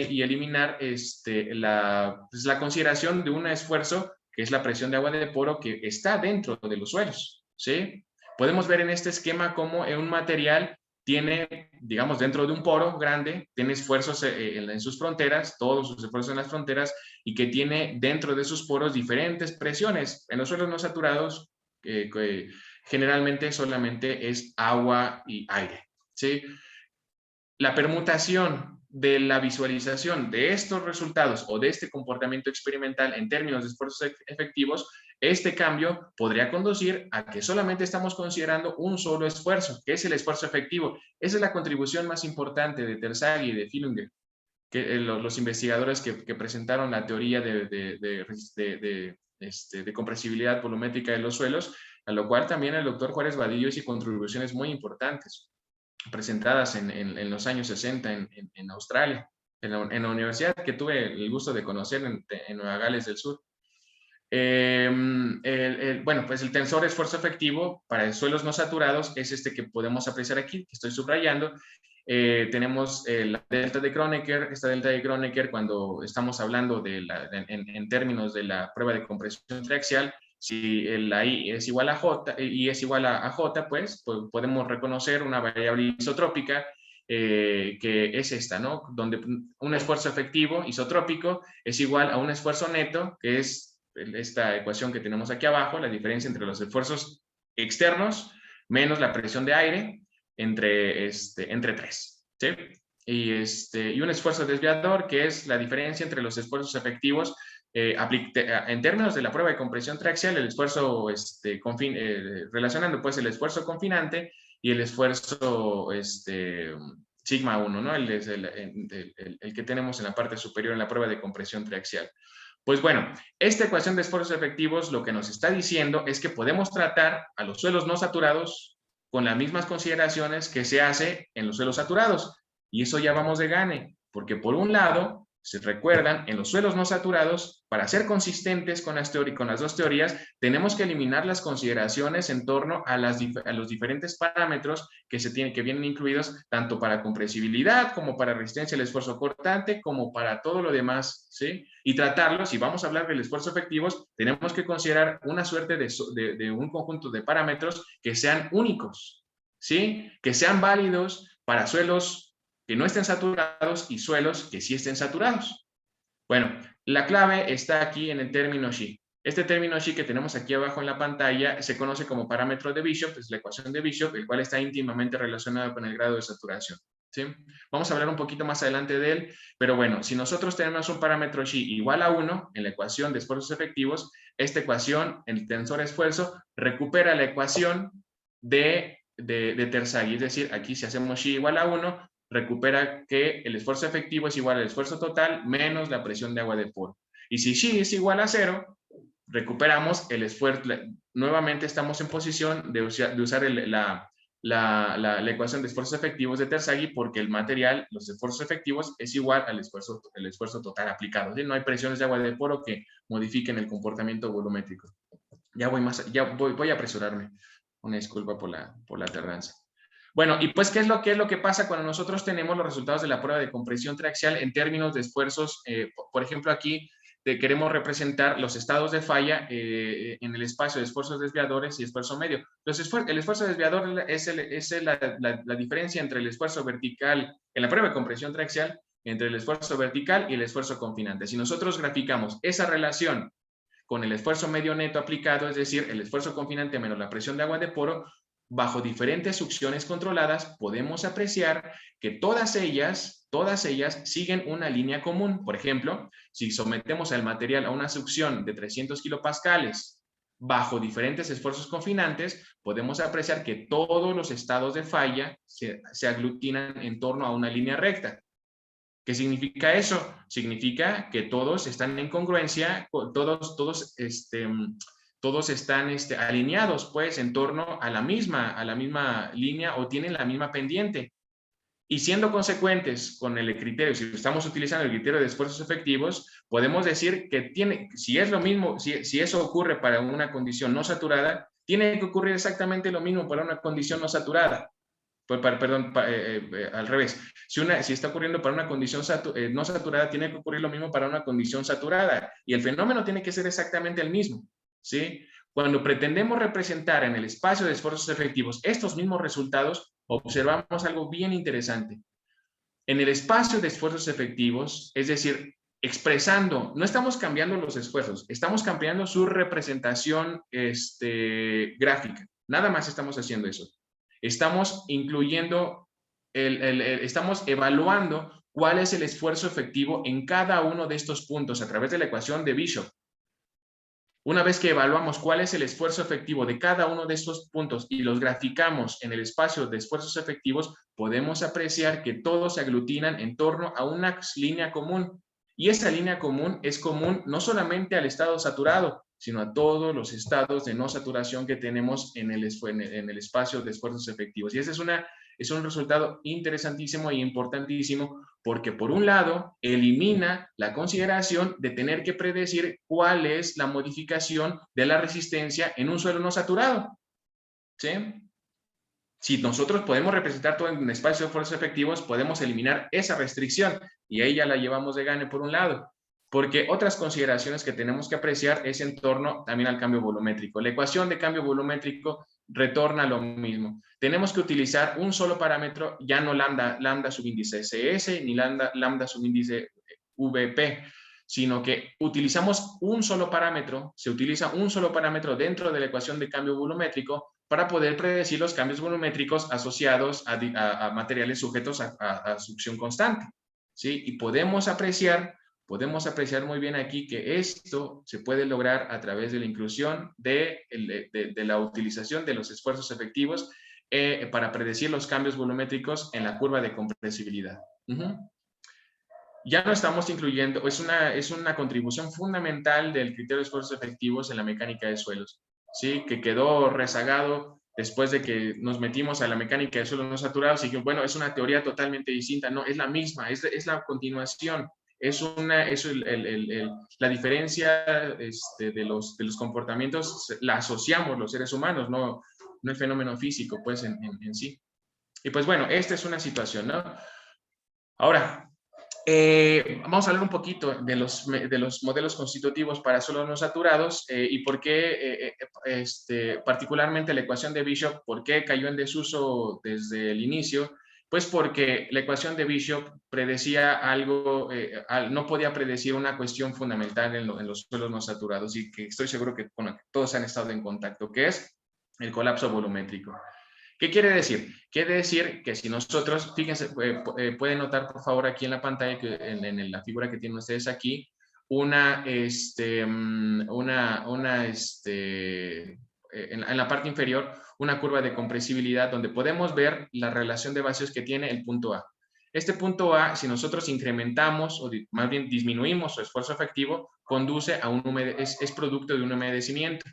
consideración de un esfuerzo que es la presión de agua de poro que está dentro de los suelos, ¿sí? Podemos ver en este esquema cómo un material tiene, digamos, dentro de un poro grande, tiene esfuerzos en sus fronteras, todos sus esfuerzos en las fronteras, y que tiene dentro de sus poros diferentes presiones. En los suelos no saturados, generalmente solamente es agua y aire, ¿sí? La permutación de la visualización de estos resultados o de este comportamiento experimental en términos de esfuerzos efectivos, este cambio podría conducir a que solamente estamos considerando un solo esfuerzo, que es el esfuerzo efectivo. Esa es la contribución más importante de Terzaghi y de Fillinger, que los investigadores que presentaron la teoría de compresibilidad volumétrica de los suelos, a lo cual también el doctor Juárez Vadillo hizo contribuciones muy importantes presentadas en los años 60 en Australia. en la universidad que tuve el gusto de conocer en Nueva Gales del Sur. Bueno, pues el tensor esfuerzo efectivo para suelos no saturados es este que podemos apreciar aquí, que estoy subrayando. Tenemos la delta de Kronecker. Esta delta de Kronecker, cuando estamos hablando en términos de la prueba de compresión triaxial, si la I es igual a J y es igual a J, pues podemos reconocer una variable isotrópica que es esta, ¿no? Donde un esfuerzo efectivo isotrópico es igual a un esfuerzo neto, que es esta ecuación que tenemos aquí abajo, la diferencia entre los esfuerzos externos menos la presión de aire entre 3, ¿sí? Y un esfuerzo desviador, que es la diferencia entre los esfuerzos efectivos en términos de la prueba de compresión triaxial, el esfuerzo relacionando pues el esfuerzo confinante y el esfuerzo sigma 1, ¿no? El que tenemos en la parte superior en la prueba de compresión triaxial. Pues bueno, esta ecuación de esfuerzos efectivos lo que nos está diciendo es que podemos tratar a los suelos no saturados con las mismas consideraciones que se hace en los suelos saturados. Y eso ya vamos de gane, porque por un lado, si recuerdan, en los suelos no saturados, para ser consistentes con las dos teorías, tenemos que eliminar las consideraciones en torno a los diferentes parámetros que vienen incluidos tanto para compresibilidad como para resistencia al esfuerzo cortante, como para todo lo demás, ¿sí? Y tratarlos, si vamos a hablar del esfuerzo efectivos, tenemos que considerar una suerte de un conjunto de parámetros que sean únicos, ¿sí? Que sean válidos para suelos que no estén saturados y suelos que sí estén saturados. Bueno, la clave está aquí en el término Xi. Este término Xi que tenemos aquí abajo en la pantalla se conoce como parámetro de Bishop, es la ecuación de Bishop, el cual está íntimamente relacionado con el grado de saturación, ¿sí? Vamos a hablar un poquito más adelante de él, pero bueno, si nosotros tenemos un parámetro Xi igual a 1 en la ecuación de esfuerzos efectivos, esta ecuación, el tensor esfuerzo, recupera la ecuación de Terzaghi, es decir, aquí si hacemos Xi igual a 1, recupera que el esfuerzo efectivo es igual al esfuerzo total menos la presión de agua de poro. Y si Xi es igual a 0, recuperamos el esfuerzo. Nuevamente estamos en posición de usar la ecuación de esfuerzos efectivos de Terzaghi, porque el material, los esfuerzos efectivos, es igual al esfuerzo total aplicado. ¿Sí? No hay presiones de agua de poro que modifiquen el comportamiento volumétrico. Voy a apresurarme. Una disculpa por la tardanza. Bueno, y pues, ¿qué es lo que pasa cuando nosotros tenemos los resultados de la prueba de compresión triaxial en términos de esfuerzos? Por ejemplo, aquí queremos representar los estados de falla en el espacio de esfuerzos desviadores y esfuerzo medio. El esfuerzo desviador es la diferencia entre el esfuerzo vertical, en la prueba de compresión triaxial, entre el esfuerzo vertical y el esfuerzo confinante. Si nosotros graficamos esa relación con el esfuerzo medio neto aplicado, es decir, el esfuerzo confinante menos la presión de agua de poro, bajo diferentes succiones controladas, podemos apreciar que todas ellas siguen una línea común. Por ejemplo, si sometemos al material a una succión de 300 kilopascales bajo diferentes esfuerzos confinantes, podemos apreciar que todos los estados de falla se aglutinan en torno a una línea recta. ¿Qué significa eso? Significa que todos están en congruencia, todos están alineados pues en torno a la misma línea o tienen la misma pendiente. Y siendo consecuentes con el criterio, si estamos utilizando el criterio de esfuerzos efectivos, podemos decir que si es lo mismo, si eso ocurre para una condición no saturada, tiene que ocurrir exactamente lo mismo para una condición no saturada. Al revés. Si está ocurriendo para una condición no saturada, tiene que ocurrir lo mismo para una condición saturada. Y el fenómeno tiene que ser exactamente el mismo, ¿sí? Cuando pretendemos representar en el espacio de esfuerzos efectivos estos mismos resultados, observamos algo bien interesante. En el espacio de esfuerzos efectivos, es decir, expresando, no estamos cambiando los esfuerzos, estamos cambiando su representación gráfica. Nada más estamos haciendo eso. Estamos incluyendo, estamos evaluando cuál es el esfuerzo efectivo en cada uno de estos puntos a través de la ecuación de Bishop. Una vez que evaluamos cuál es el esfuerzo efectivo de cada uno de estos puntos y los graficamos en el espacio de esfuerzos efectivos, podemos apreciar que todos se aglutinan en torno a una línea común. Y esa línea común es común no solamente al estado saturado, sino a todos los estados de no saturación que tenemos en el espacio de esfuerzos efectivos. Y esa es Es un resultado interesantísimo e importantísimo porque, por un lado, elimina la consideración de tener que predecir cuál es la modificación de la resistencia en un suelo no saturado, ¿sí? Si nosotros podemos representar todo en espacios de fuerzas efectivos, podemos eliminar esa restricción y ahí ya la llevamos de gane por un lado. Porque otras consideraciones que tenemos que apreciar es en torno también al cambio volumétrico. La ecuación de cambio volumétrico retorna a lo mismo. Tenemos que utilizar un solo parámetro, ya no lambda subíndice CS ni lambda subíndice VP, sino que utilizamos un solo parámetro, se utiliza un solo parámetro dentro de la ecuación de cambio volumétrico para poder predecir los cambios volumétricos asociados a materiales sujetos a succión constante, ¿sí? Y podemos apreciar muy bien aquí que esto se puede lograr a través de la inclusión de la utilización de los esfuerzos efectivos para predecir los cambios volumétricos en la curva de compresibilidad. Ya no estamos incluyendo, es una contribución fundamental del criterio de esfuerzos efectivos en la mecánica de suelos, ¿sí? Que quedó rezagado después de que nos metimos a la mecánica de suelos no saturados y que, bueno, es una teoría totalmente distinta, no, es la misma, es la continuación. La diferencia de los comportamientos la asociamos los seres humanos, no el fenómeno físico, pues, en sí. Y pues bueno, esta es una situación, ¿no? Ahora, vamos a hablar un poquito de los modelos constitutivos para suelos no saturados y por qué, particularmente la ecuación de Bishop, por qué cayó en desuso desde el inicio. Pues porque la ecuación de Bishop predecía algo, no podía predecir una cuestión fundamental en los suelos no saturados y que estoy seguro que todos han estado en contacto, que es el colapso volumétrico. ¿Qué quiere decir? Quiere decir que si nosotros, fíjense, pueden notar por favor aquí en la pantalla, que en la figura que tienen ustedes aquí, en la parte inferior, una curva de compresibilidad donde podemos ver la relación de vacíos que tiene el punto A. Este punto A, si nosotros incrementamos o más bien disminuimos su esfuerzo efectivo, conduce a es producto de un humedecimiento.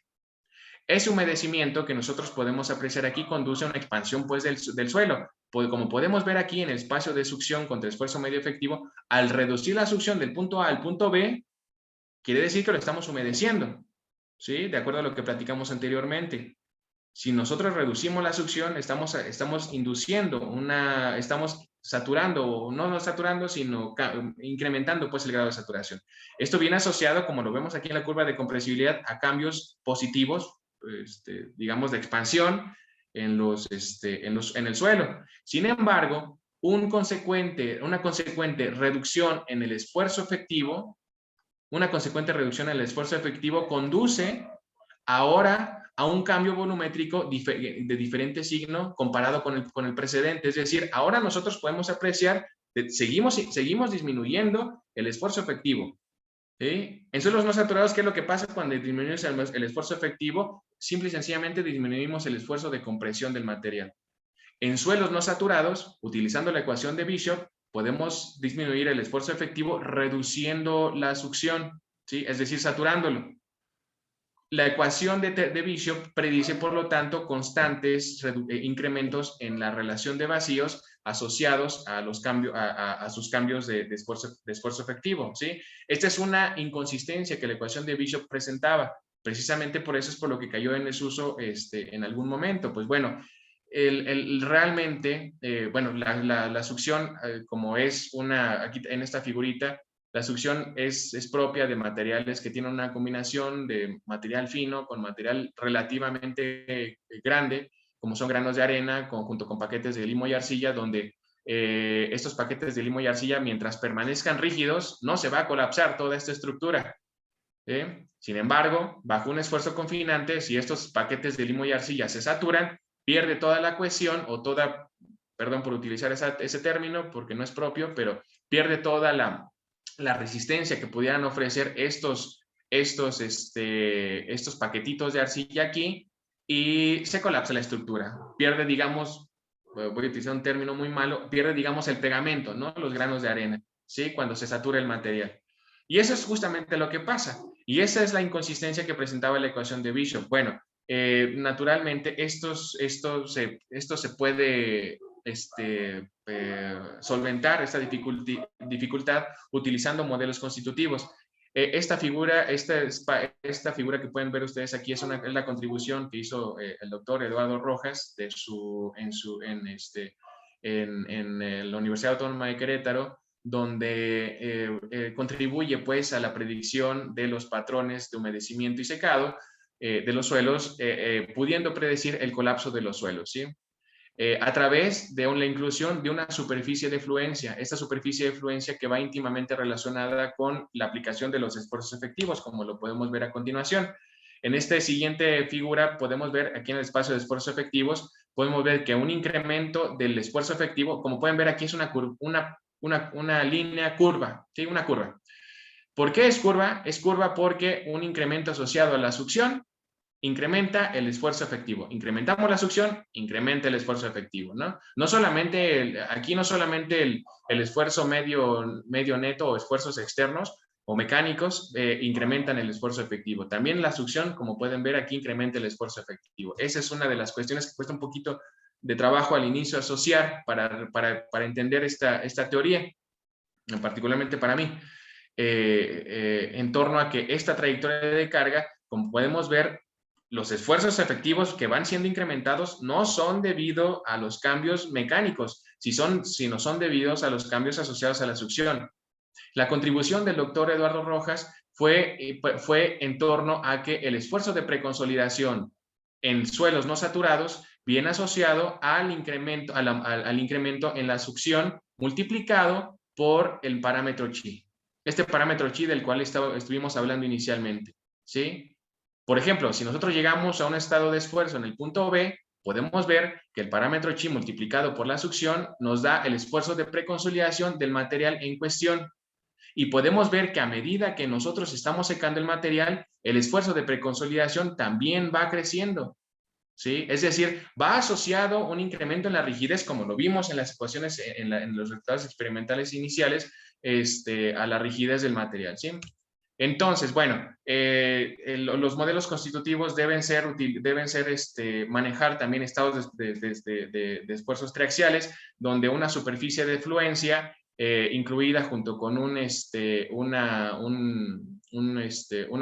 Ese humedecimiento que nosotros podemos apreciar aquí conduce a una expansión pues, del suelo. Como podemos ver aquí en el espacio de succión contra esfuerzo medio efectivo, al reducir la succión del punto A al punto B, quiere decir que lo estamos humedeciendo, ¿sí? De acuerdo a lo que platicamos anteriormente. Si nosotros reducimos la succión, estamos induciendo estamos saturando, no saturando, sino incrementando pues el grado de saturación. Esto viene asociado, como lo vemos aquí en la curva de compresibilidad, a cambios positivos, digamos, de expansión en el suelo. Sin embargo, una consecuente reducción en el esfuerzo efectivo, conduce ahora a un cambio volumétrico de diferente signo comparado con el precedente. Es decir, ahora nosotros podemos apreciar, seguimos disminuyendo el esfuerzo efectivo. ¿Sí? En suelos no saturados, ¿qué es lo que pasa cuando disminuimos el esfuerzo efectivo? Simple y sencillamente disminuimos el esfuerzo de compresión del material. En suelos no saturados, utilizando la ecuación de Bishop, podemos disminuir el esfuerzo efectivo reduciendo la succión, ¿sí? Es decir, saturándolo. La ecuación de Bishop predice, por lo tanto, constantes incrementos en la relación de vacíos asociados a sus cambios de esfuerzo efectivo, ¿sí? Esta es una inconsistencia que la ecuación de Bishop presentaba. Precisamente por eso es por lo que cayó en desuso en algún momento. Pues bueno, realmente, la succión, como es aquí en esta figurita, la succión es propia de materiales que tienen una combinación de material fino con material relativamente grande, como son granos de arena, junto con paquetes de limo y arcilla, donde estos paquetes de limo y arcilla, mientras permanezcan rígidos, no se va a colapsar toda esta estructura. Sin embargo, bajo un esfuerzo confinante, si estos paquetes de limo y arcilla se saturan, pierde toda la cohesión o toda, perdón por utilizar ese término porque no es propio, pero pierde toda la resistencia que pudieran ofrecer estos paquetitos de arcilla aquí y se colapsa la estructura. Pierde, digamos, voy a utilizar un término muy malo, pierde, digamos, el pegamento, ¿no? Los granos de arena, ¿sí? Cuando se satura el material. Y eso es justamente lo que pasa. Y esa es la inconsistencia que presentaba la ecuación de Bishop. Bueno, naturalmente esto se puede solventar esta dificultad utilizando modelos constitutivos. Esta figura que pueden ver ustedes aquí es la contribución que hizo el doctor Eduardo Rojas en la Universidad Autónoma de Querétaro, donde contribuye pues a la predicción de los patrones de humedecimiento y secado de los suelos, pudiendo predecir el colapso de los suelos, ¿sí? A través de la inclusión de una superficie de fluencia, esta superficie de fluencia que va íntimamente relacionada con la aplicación de los esfuerzos efectivos, como lo podemos ver a continuación. En esta siguiente figura podemos ver aquí en el espacio de esfuerzos efectivos, podemos ver que un incremento del esfuerzo efectivo, como pueden ver aquí es una línea curva, ¿sí? Una curva. ¿Por qué es curva? Es curva porque un incremento asociado a la succión incrementa el esfuerzo efectivo. Incrementamos la succión, incrementa el esfuerzo efectivo, ¿no? Aquí no solamente el esfuerzo medio neto o esfuerzos externos o mecánicos incrementan el esfuerzo efectivo. También la succión, como pueden ver aquí, incrementa el esfuerzo efectivo. Esa es una de las cuestiones que cuesta un poquito de trabajo al inicio asociar para entender esta teoría, particularmente para mí, en torno a que esta trayectoria de carga, como podemos ver, los esfuerzos efectivos que van siendo incrementados no son debido a los cambios mecánicos, sino son debidos a los cambios asociados a la succión. La contribución del doctor Eduardo Rojas fue en torno a que el esfuerzo de preconsolidación en suelos no saturados viene asociado al incremento en la succión multiplicado por el parámetro chi. Este parámetro chi del cual estuvimos hablando inicialmente, ¿sí? Por ejemplo, si nosotros llegamos a un estado de esfuerzo en el punto B, podemos ver que el parámetro chi multiplicado por la succión nos da el esfuerzo de preconsolidación del material en cuestión. Y podemos ver que a medida que nosotros estamos secando el material, el esfuerzo de preconsolidación también va creciendo, ¿sí? Es decir, va asociado un incremento en la rigidez, como lo vimos en las ecuaciones, en los resultados experimentales iniciales, a la rigidez del material, ¿sí? Entonces, bueno, los modelos constitutivos deben manejar también estados de esfuerzos triaxiales, donde una superficie de fluencia incluida junto con una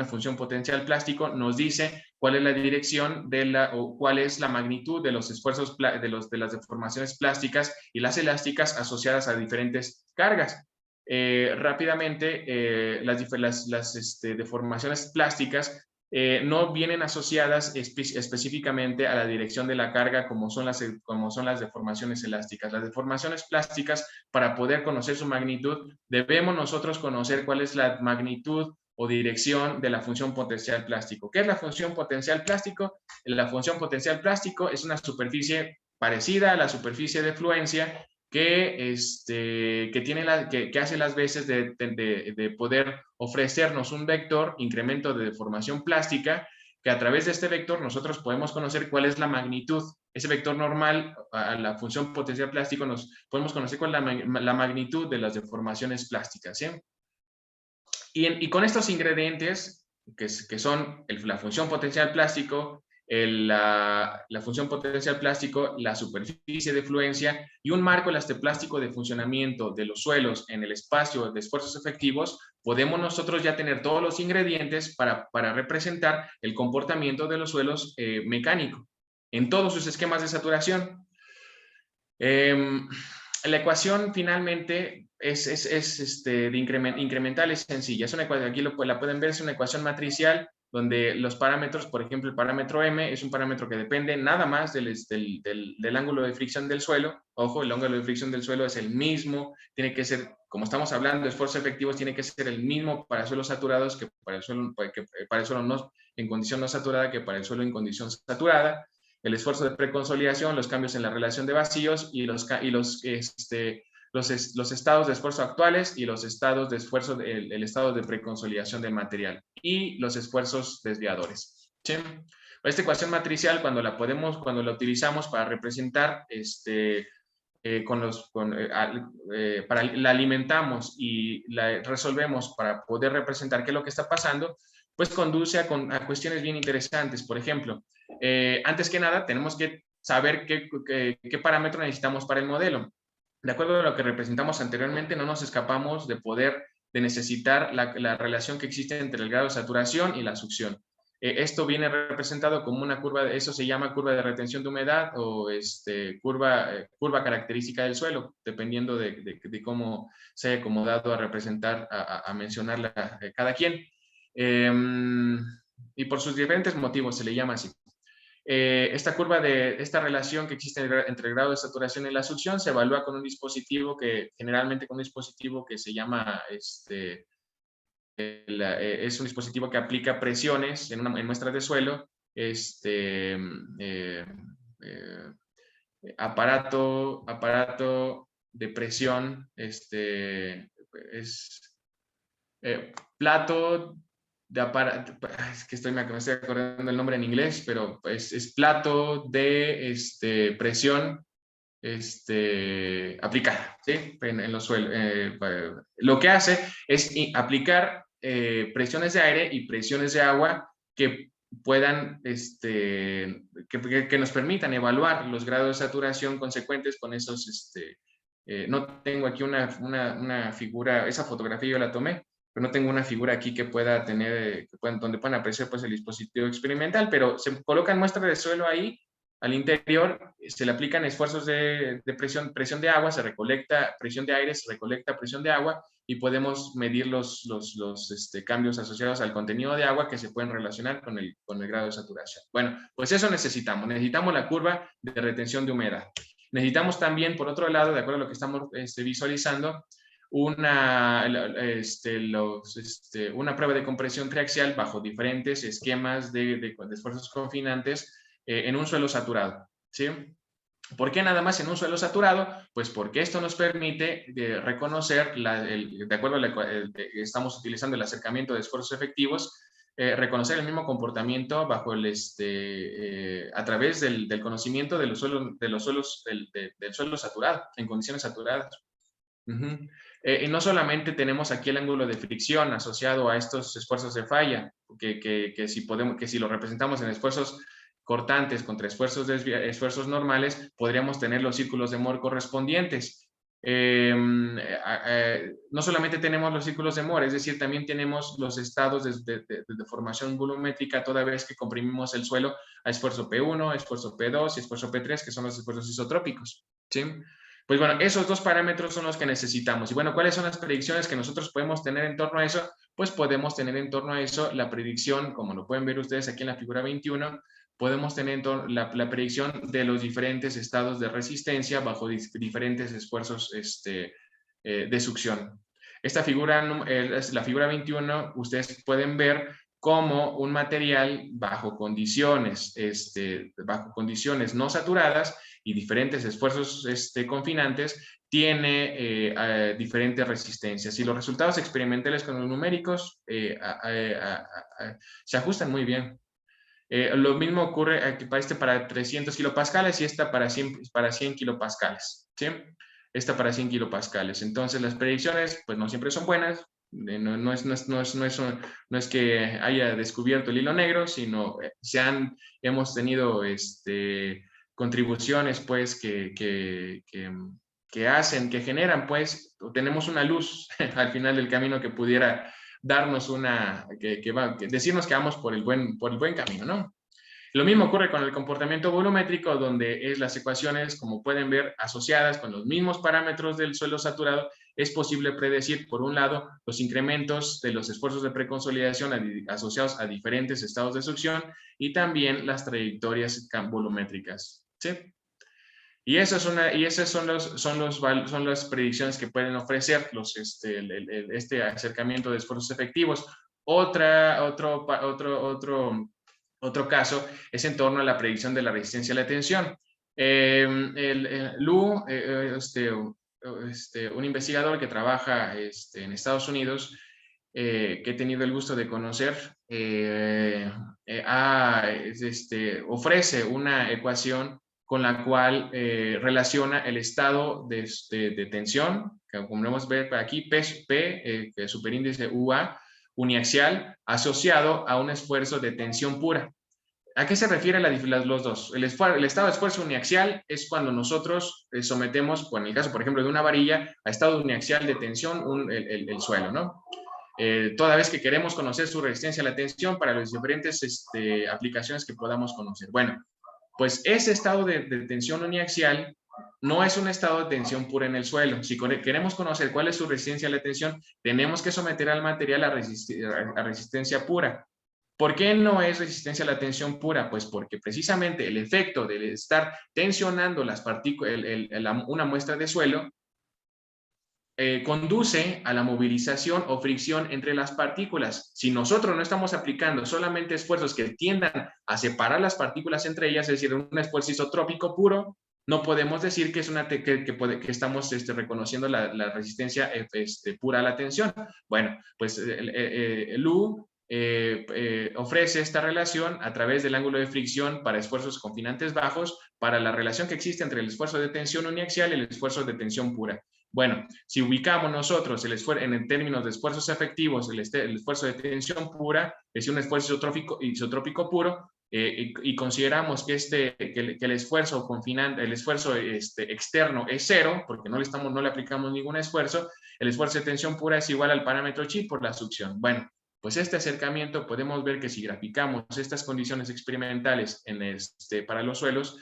función potencial plástico nos dice cuál es la dirección o cuál es la magnitud de los esfuerzos de las deformaciones plásticas y las elásticas asociadas a diferentes cargas. Rápidamente, las deformaciones plásticas no vienen asociadas específicamente a la dirección de la carga como son las deformaciones elásticas. Las deformaciones plásticas, para poder conocer su magnitud, debemos nosotros conocer cuál es la magnitud o dirección de la función potencial plástico. ¿Qué es la función potencial plástico? La función potencial plástico es una superficie parecida a la superficie de fluencia que hace las veces de poder ofrecernos un vector, incremento de deformación plástica, que a través de este vector nosotros podemos conocer cuál es la magnitud. Ese vector normal a la función potencial plástico podemos conocer cuál es la magnitud de las deformaciones plásticas, ¿sí? Y con estos ingredientes, que son la función potencial plástico, la función potencial plástico, la superficie de fluencia y un marco elastoplástico de funcionamiento de los suelos en el espacio de esfuerzos efectivos, podemos nosotros ya tener todos los ingredientes para representar el comportamiento de los suelos mecánico en todos sus esquemas de saturación. La ecuación finalmente incremental es sencilla. Aquí la pueden ver, es una ecuación matricial donde los parámetros, por ejemplo, el parámetro M es un parámetro que depende nada más del ángulo de fricción del suelo. Ojo, el ángulo de fricción del suelo es el mismo, tiene que ser, como estamos hablando de esfuerzos efectivos, tiene que ser el mismo para suelos saturados que para el suelo en condición no saturada que para el suelo en condición saturada. El esfuerzo de preconsolidación, los cambios en la relación de vacíos y los estados de esfuerzo actuales y los estados de esfuerzo, el estado de preconsolidación del material y los esfuerzos desviadores, ¿sí? Esta ecuación matricial, cuando la utilizamos para representar, la alimentamos y la resolvemos para poder representar qué es lo que está pasando, pues conduce a cuestiones bien interesantes. Por ejemplo, antes que nada, tenemos que saber qué parámetro necesitamos para el modelo. De acuerdo a lo que representamos anteriormente, no nos escapamos de necesitar la relación que existe entre el grado de saturación y la succión. Esto viene representado como una curva, eso se llama curva de retención de humedad o curva característica del suelo, dependiendo de cómo se haya acomodado a representar, a mencionarla cada quien. Y por sus diferentes motivos se le llama así. Esta relación que existe entre el grado de saturación y la succión se evalúa con un dispositivo generalmente con un dispositivo que se llama, es un dispositivo que aplica presiones en muestras de suelo, aparato de presión, plato de aparato, es que me estoy acordando el nombre en inglés, pero es plato de presión aplicada, ¿sí? En los suelos. Lo que hace es aplicar presiones de aire y presiones de agua que puedan, que nos permitan evaluar los grados de saturación consecuentes con esos, no tengo aquí una figura, esa fotografía yo la tomé, pero no tengo una figura aquí que pueda tener, donde puedan apreciar pues el dispositivo experimental, pero se colocan muestras de suelo ahí, al interior, se le aplican esfuerzos de presión de agua, se recolecta presión de aire, se recolecta presión de agua y podemos medir los cambios asociados al contenido de agua que se pueden relacionar con el grado de saturación. Bueno, pues eso necesitamos la curva de retención de humedad. Necesitamos también, por otro lado, de acuerdo a lo que estamos visualizando, una prueba de compresión triaxial bajo diferentes esquemas de esfuerzos confinantes en un suelo saturado, ¿sí? ¿Por qué nada más en un suelo saturado? Pues porque esto nos permite reconocer, de acuerdo a estamos utilizando el acercamiento de esfuerzos efectivos, reconocer el mismo comportamiento bajo a través del conocimiento del suelo saturado, en condiciones saturadas. Y no solamente tenemos aquí el ángulo de fricción asociado a estos esfuerzos de falla, que si lo representamos en esfuerzos cortantes contra esfuerzos normales, podríamos tener los círculos de Mohr correspondientes. No solamente tenemos los círculos de Mohr, es decir, también tenemos los estados de deformación volumétrica toda vez que comprimimos el suelo a esfuerzo P1, esfuerzo P2 y esfuerzo P3, que son los esfuerzos isotrópicos, ¿sí? Pues bueno, esos dos parámetros son los que necesitamos. Y bueno, ¿cuáles son las predicciones que nosotros podemos tener en torno a eso? Pues podemos tener en torno a eso la predicción, como lo pueden ver ustedes aquí en la figura 21, podemos tener la predicción de los diferentes estados de resistencia bajo diferentes esfuerzos de succión. Esta figura, la figura 21, ustedes pueden ver cómo un material bajo condiciones no saturadas y diferentes esfuerzos confinantes tiene diferentes resistencias. Y los resultados experimentales con los numéricos se ajustan muy bien. Lo mismo ocurre aquí para 300 kilopascales y esta para 100 kilopascales, ¿sí? Esta para 100 kilopascales. Entonces, las predicciones, pues no siempre son buenas. No es que haya descubierto el hilo negro, sino hemos tenido contribuciones, pues, que generan, pues, tenemos una luz al final del camino que pudiera darnos decirnos que vamos por el buen camino, ¿no? Lo mismo ocurre con el comportamiento volumétrico, donde las ecuaciones, como pueden ver, asociadas con los mismos parámetros del suelo saturado, es posible predecir, por un lado, los incrementos de los esfuerzos de preconsolidación asociados a diferentes estados de succión y también las trayectorias volumétricas, ¿sí? Y esas son las predicciones que pueden ofrecer este acercamiento de esfuerzos efectivos. Otro caso es en torno a la predicción de la resistencia a la tensión. Lu, un investigador que trabaja en Estados Unidos, que he tenido el gusto de conocer, ofrece una ecuación con la cual relaciona el estado de tensión, que como podemos ver aquí, P superíndice UA, uniaxial, asociado a un esfuerzo de tensión pura. ¿A qué se refiere los dos? El estado de esfuerzo uniaxial es cuando nosotros sometemos, en el caso, por ejemplo, de una varilla, a estado uniaxial de tensión el suelo, ¿no? Toda vez que queremos conocer su resistencia a la tensión para las diferentes aplicaciones que podamos conocer. Bueno, pues ese estado de tensión uniaxial no es un estado de tensión pura en el suelo. Si queremos conocer cuál es su resistencia a la tensión, tenemos que someter al material a resistencia pura. ¿Por qué no es resistencia a la tensión pura? Pues porque precisamente el efecto de estar tensionando las una muestra de suelo conduce a la movilización o fricción entre las partículas. Si nosotros no estamos aplicando solamente esfuerzos que tiendan a separar las partículas entre ellas, es decir, un esfuerzo isotrópico puro, no podemos decir que, que estamos reconociendo la resistencia pura a la tensión. Bueno, pues Lu ofrece esta relación a través del ángulo de fricción para esfuerzos confinantes bajos, para la relación que existe entre el esfuerzo de tensión uniaxial y el esfuerzo de tensión pura. Bueno, si ubicamos nosotros en términos de esfuerzos efectivos, el esfuerzo de tensión pura, es un esfuerzo isotrópico puro, y consideramos que el esfuerzo confinante, el esfuerzo externo es cero, porque no le aplicamos ningún esfuerzo, el esfuerzo de tensión pura es igual al parámetro chi por la succión. Bueno, pues este acercamiento podemos ver que si graficamos estas condiciones experimentales para los suelos,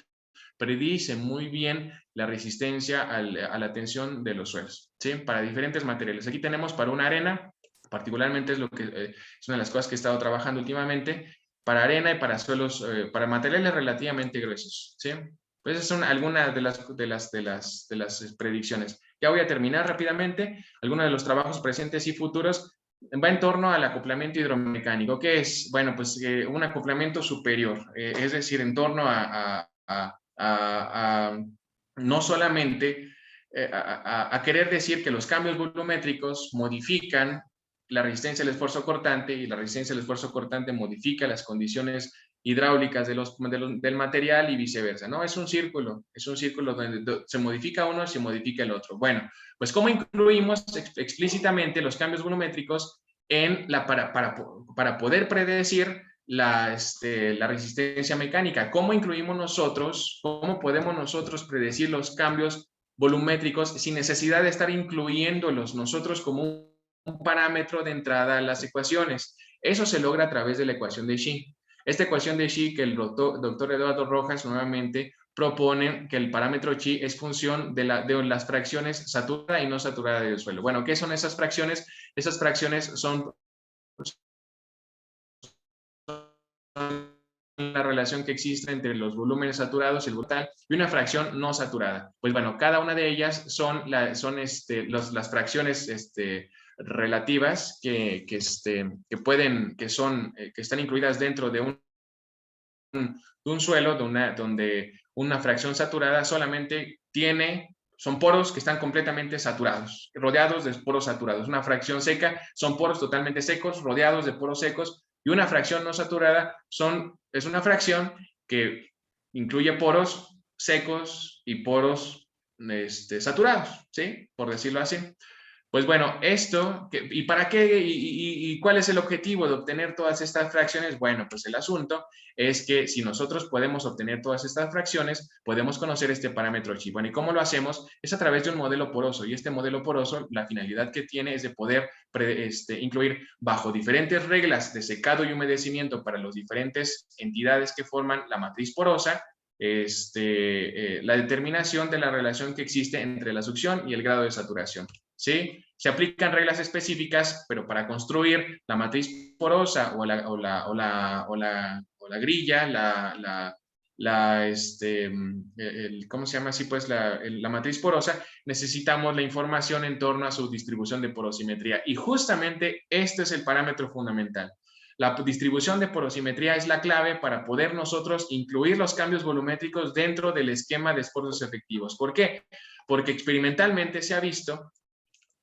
predice muy bien la resistencia a la tensión de los suelos, ¿sí? Para diferentes materiales. Aquí tenemos para una arena, particularmente es una de las cosas que he estado trabajando últimamente, para arena y para suelos, para materiales relativamente gruesos, ¿sí? Pues esas son algunas de las predicciones. Ya voy a terminar rápidamente. Algunos de los trabajos presentes y futuros va en torno al acoplamiento hidromecánico. ¿Qué es? Bueno, pues un acoplamiento superior, es decir, en torno no solamente a querer decir que los cambios volumétricos modifican la resistencia al esfuerzo cortante y la resistencia al esfuerzo cortante modifica las condiciones hidráulicas del material y viceversa, ¿no? Es un círculo donde se modifica uno y se modifica el otro. Bueno, pues ¿cómo incluimos explícitamente los cambios volumétricos para poder predecir la resistencia mecánica? ¿Cómo podemos nosotros predecir los cambios volumétricos sin necesidad de estar incluyéndolos nosotros como un parámetro de entrada a las ecuaciones? Eso se logra a través de la ecuación de Xi. Esta ecuación de Xi que el doctor Eduardo Rojas nuevamente propone que el parámetro chi es función de las fracciones saturada y no saturada del suelo. Bueno, ¿qué son esas fracciones? Esas fracciones son la relación que existe entre los volúmenes saturados, el total, y una fracción no saturada. Pues bueno, cada una de ellas son las fracciones relativas que están incluidas dentro de un suelo donde una fracción saturada solamente son poros que están completamente saturados, rodeados de poros saturados. Una fracción seca son poros totalmente secos, rodeados de poros secos, y una fracción no saturada es una fracción que incluye poros secos y poros saturados, ¿sí? Por decirlo así. Pues bueno, ¿y para qué? ¿Y cuál es el objetivo de obtener todas estas fracciones? Bueno, pues el asunto es que si nosotros podemos obtener todas estas fracciones, podemos conocer este parámetro chi. Bueno, ¿y cómo lo hacemos? Es a través de un modelo poroso, y este modelo poroso, la finalidad que tiene es de poder incluir bajo diferentes reglas de secado y humedecimiento para las diferentes entidades que forman la matriz porosa, la determinación de la relación que existe entre la succión y el grado de saturación. ¿Sí? Se aplican reglas específicas, pero para construir la matriz porosa o la grilla, ¿cómo se llama así? Pues la matriz porosa, necesitamos la información en torno a su distribución de porosimetría. Y justamente este es el parámetro fundamental. La distribución de porosimetría es la clave para poder nosotros incluir los cambios volumétricos dentro del esquema de esfuerzos efectivos. ¿Por qué? Porque experimentalmente se ha visto,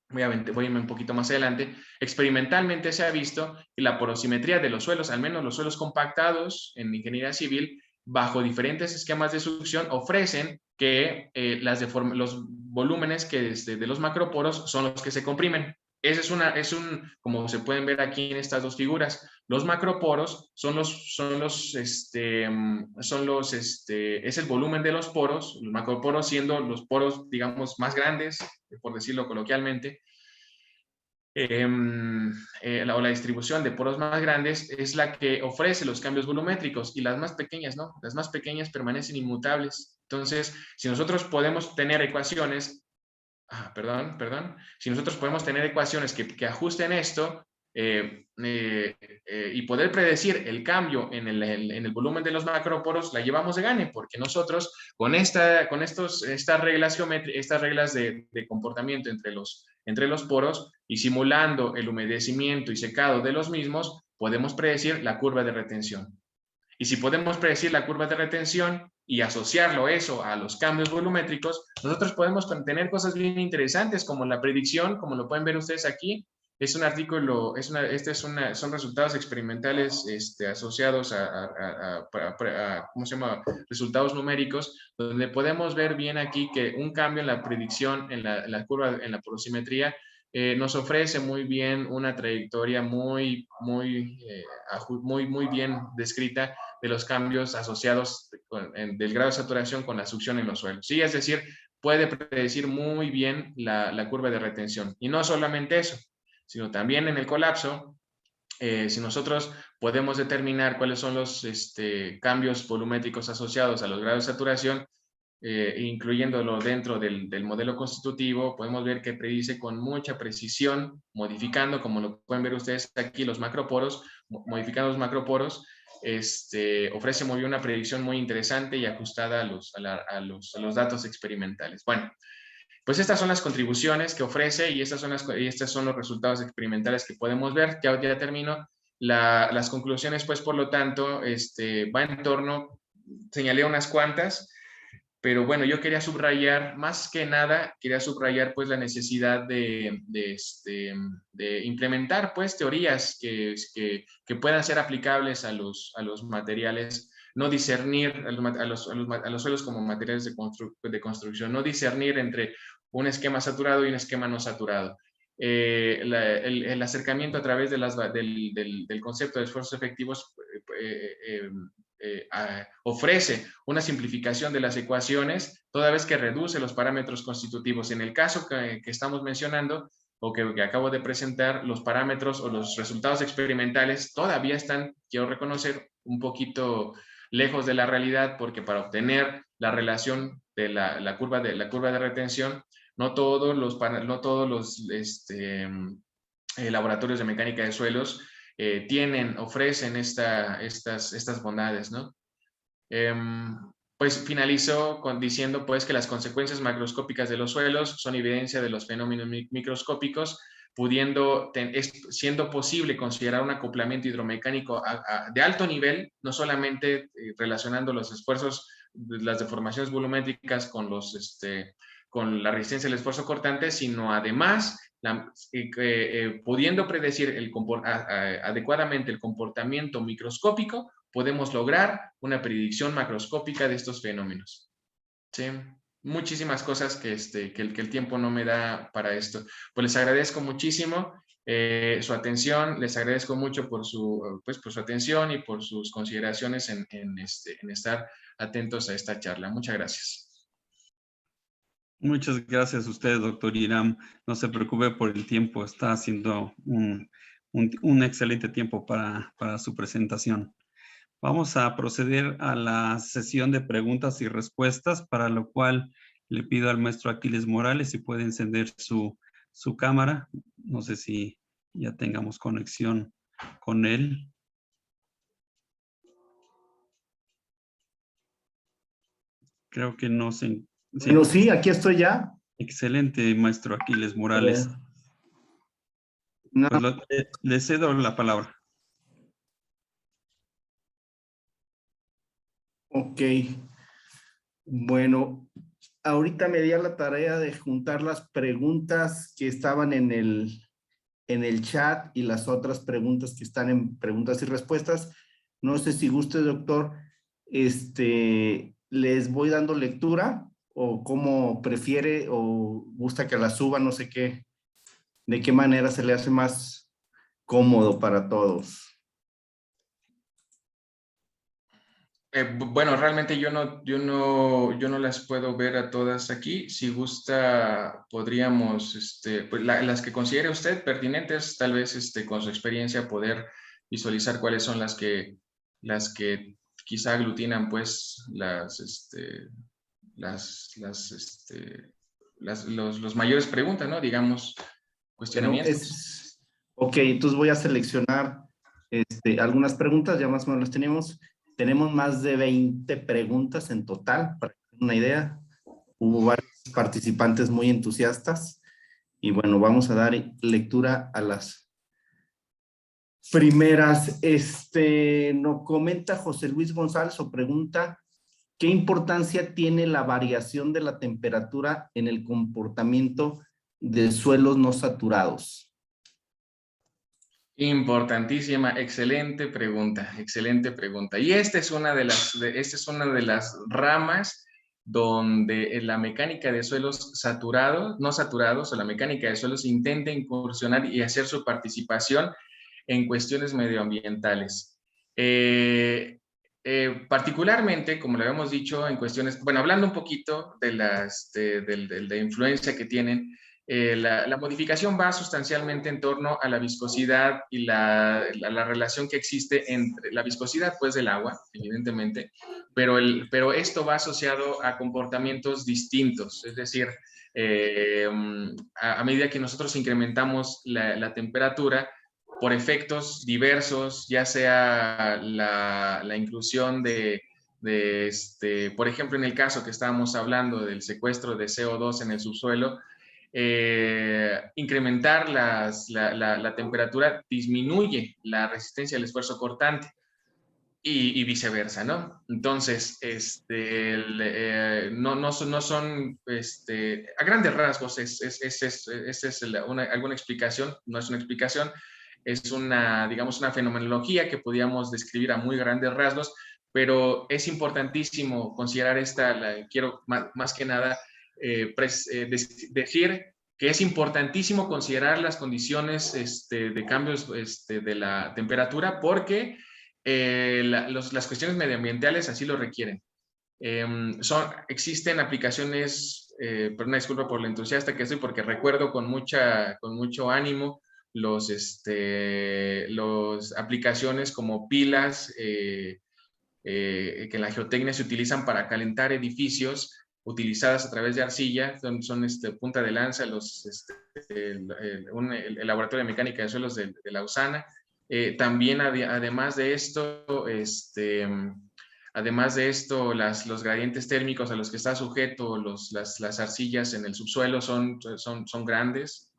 voy a irme un poquito más adelante, experimentalmente se ha visto que la porosimetría de los suelos, al menos los suelos compactados en ingeniería civil, bajo diferentes esquemas de succión, ofrecen que los volúmenes de los macroporos son los que se comprimen. Ese como se pueden ver aquí en estas dos figuras. Los macroporos es el volumen de los poros, los macroporos siendo los poros, digamos, más grandes, por decirlo coloquialmente. La distribución de poros más grandes es la que ofrece los cambios volumétricos, y las más pequeñas, ¿no? Las más pequeñas permanecen inmutables. Entonces, si nosotros podemos tener ecuaciones, si nosotros podemos tener ecuaciones que ajusten esto, y poder predecir el cambio en el volumen de los macroporos, la llevamos de gane, porque nosotros con estas reglas de comportamiento entre los poros, y simulando el humedecimiento y secado de los mismos, podemos predecir la curva de retención. Y si podemos predecir la curva de retención y asociarlo eso a los cambios volumétricos, nosotros podemos tener cosas bien interesantes, como la predicción, como lo pueden ver ustedes aquí. Es un artículo, son resultados experimentales asociados ¿cómo se llama? Resultados numéricos, donde podemos ver bien aquí que un cambio en la predicción, en la curva, en la porosimetría, nos ofrece muy bien una trayectoria muy bien descrita de los cambios asociados del grado de saturación con la succión en los suelos. Sí, es decir, puede predecir muy bien la curva de retención. Y no solamente eso, sino también en el colapso, si nosotros podemos determinar cuáles son los cambios volumétricos asociados a los grados de saturación, incluyéndolo dentro del modelo constitutivo, podemos ver que predice con mucha precisión, modificando, como lo pueden ver ustedes aquí, los macroporos, modificando los macroporos, ofrece muy bien una predicción muy interesante y ajustada a los datos experimentales. Bueno, pues estas son las contribuciones que ofrece, y estos son los resultados experimentales que podemos ver. Ya termino. Las conclusiones, pues, por lo tanto, va en torno, señalé unas cuantas, pero bueno, yo quería subrayar, más que nada, pues la necesidad de implementar pues teorías que puedan ser aplicables a los materiales, no discernir a los suelos como materiales de construcción, no discernir entre un esquema saturado y un esquema no saturado. El acercamiento a través del concepto de esfuerzos efectivos ofrece una simplificación de las ecuaciones, toda vez que reduce los parámetros constitutivos. En el caso que estamos mencionando, o que acabo de presentar, los parámetros o los resultados experimentales todavía están, quiero reconocer, un poquito lejos de la realidad, porque para obtener la relación de la curva de retención, no todos los laboratorios de mecánica de suelos ofrecen estas bondades, ¿no? Pues finalizo diciendo pues que las consecuencias macroscópicas de los suelos son evidencia de los fenómenos microscópicos, siendo posible considerar un acoplamiento hidromecánico de alto nivel, no solamente relacionando los esfuerzos, las deformaciones volumétricas con la resistencia al esfuerzo cortante, sino además pudiendo predecir adecuadamente el comportamiento microscópico, podemos lograr una predicción macroscópica de estos fenómenos. ¿Sí? Muchísimas cosas que el tiempo no me da para esto. Pues les agradezco muchísimo su atención, les agradezco mucho por su atención y por sus consideraciones en estar atentos a esta charla. Muchas gracias. Muchas gracias a usted, doctor Hiram. No se preocupe por el tiempo, está haciendo un excelente tiempo para su presentación. Vamos a proceder a la sesión de preguntas y respuestas, para lo cual le pido al maestro Aquiles Morales si puede encender su cámara. No sé si ya tengamos conexión con él. Creo que no se... Sí. Bueno, sí, aquí estoy ya. Excelente, maestro Aquiles Morales. No. Pues le cedo la palabra. Ok. Bueno, ahorita me di a la tarea de juntar las preguntas que estaban en el chat y las otras preguntas que están en preguntas y respuestas. No sé si guste, doctor, les voy dando lectura o cómo prefiere o gusta que la suba, no sé qué. ¿De qué manera se le hace más cómodo para todos? Bueno, realmente yo no las puedo ver a todas aquí. Si gusta, podríamos, pues las que considere usted pertinentes, tal vez con su experiencia poder visualizar cuáles son las que quizá aglutinan pues los mayores preguntas, ¿no? Digamos, Bueno, cuestionamientos. ok, entonces voy a seleccionar algunas preguntas, ya más o menos las tenemos. Tenemos más de 20 preguntas en total, para que tengan una idea. Hubo varios participantes muy entusiastas y bueno, vamos a dar lectura a las primeras. Nos comenta José Luis González o pregunta, ¿qué importancia tiene la variación de la temperatura en el comportamiento de suelos no saturados? Importantísima, excelente pregunta, excelente pregunta. Y esta es una de las ramas donde en la mecánica de suelos saturados, no saturados, o la mecánica de suelos intenta incursionar y hacer su participación en cuestiones medioambientales. Particularmente, como lo habíamos dicho, en cuestiones, bueno, hablando un poquito de la influencia que tienen, la modificación va sustancialmente en torno a la viscosidad y la relación que existe entre la viscosidad, pues, del agua, evidentemente, pero esto va asociado a comportamientos distintos, es decir, a medida que nosotros incrementamos la temperatura, por efectos diversos, ya sea la inclusión por ejemplo, en el caso que estábamos hablando del secuestro de CO2 en el subsuelo, incrementar la temperatura disminuye la resistencia al esfuerzo cortante y viceversa, ¿no? Entonces, no son a grandes rasgos, es alguna explicación, no es una explicación, es digamos, una fenomenología que podríamos describir a muy grandes rasgos, pero es importantísimo considerar quiero más que nada decir que es importantísimo considerar las condiciones de cambios de la temperatura porque las cuestiones medioambientales así lo requieren. Existen aplicaciones, pero una disculpa por lo entusiasta que soy, porque recuerdo con mucho ánimo los aplicaciones como pilas que en la geotecnia se utilizan para calentar edificios utilizadas a través de arcilla, son punta de lanza el Laboratorio de Mecánica de Suelos de Lausana. También además de esto, los gradientes térmicos a los que está sujeto las arcillas en el subsuelo son grandes.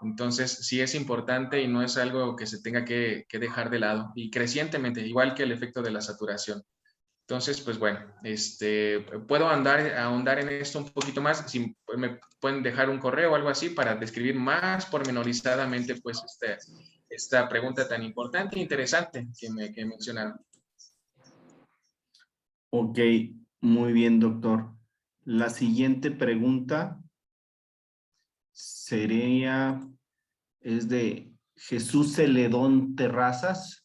Entonces, sí es importante y no es algo que se tenga que dejar de lado. Y crecientemente, igual que el efecto de la saturación. Entonces, pues bueno, puedo ahondar en esto un poquito más. Si me pueden dejar un correo o algo así para describir más pormenorizadamente, pues, esta pregunta tan importante e interesante que mencionaron. Ok, muy bien, doctor. La siguiente pregunta es de Jesús Celedón Terrazas.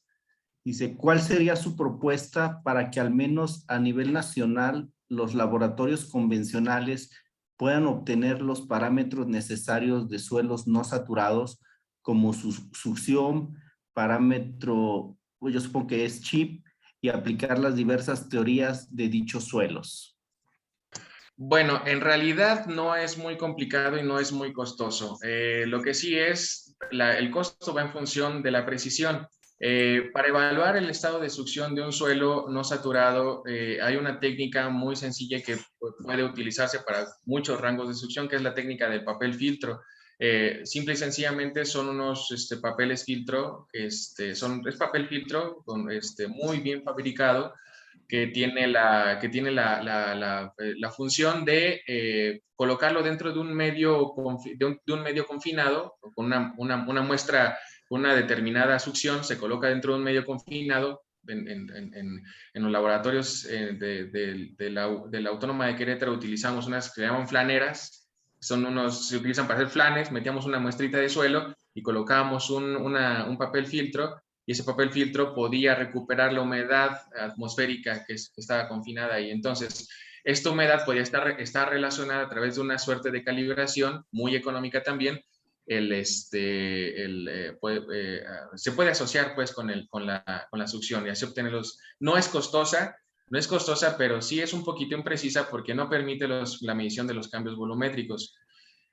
Dice, ¿cuál sería su propuesta para que al menos a nivel nacional los laboratorios convencionales puedan obtener los parámetros necesarios de suelos no saturados como su succión, parámetro, pues yo supongo que es chip, y aplicar las diversas teorías de dichos suelos? Bueno, en realidad no es muy complicado y no es muy costoso. Lo que sí es, el costo va en función de la precisión. Para evaluar el estado de succión de un suelo no saturado, hay una técnica muy sencilla que puede utilizarse para muchos rangos de succión, que es la técnica del papel filtro. Simple y sencillamente son unos papeles filtro, es papel filtro muy bien fabricado, que tiene la función de colocarlo dentro de un medio, confinado, con una muestra, una determinada succión, se coloca dentro de un medio confinado. En los laboratorios de la Autónoma de Querétaro utilizamos unas que se llaman flaneras, se utilizan para hacer flanes, metíamos una muestrita de suelo y colocábamos un papel filtro, y ese papel filtro podía recuperar la humedad atmosférica que estaba confinada ahí. Entonces, esta humedad podía estar relacionada a través de una suerte de calibración muy económica también. Se puede asociar pues con la succión y así obtenerlos. No es costosa, pero sí es un poquito imprecisa porque no permite la medición de los cambios volumétricos.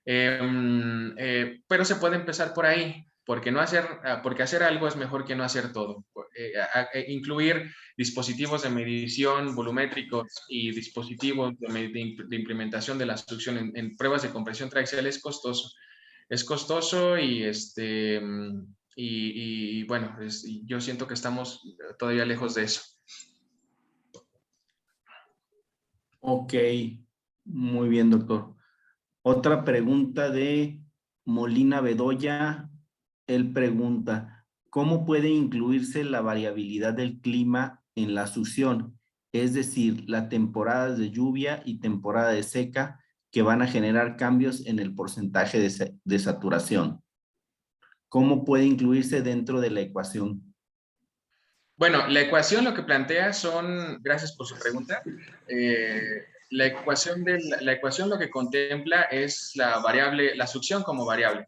Pero se puede empezar por ahí, porque hacer algo es mejor que no hacer todo. Incluir dispositivos de medición volumétricos y dispositivos de implementación de la succión en pruebas de compresión triaxial es costoso. Es costoso y bueno, yo siento que estamos todavía lejos de eso. Ok, muy bien, doctor. Otra pregunta de Molina Bedoya. Él pregunta, ¿cómo puede incluirse la variabilidad del clima en la succión? Es decir, las temporadas de lluvia y temporada de seca que van a generar cambios en el porcentaje de saturación. ¿Cómo puede incluirse dentro de la ecuación? Bueno, la ecuación lo que plantea gracias por su pregunta, la ecuación lo que contempla es la succión como variable.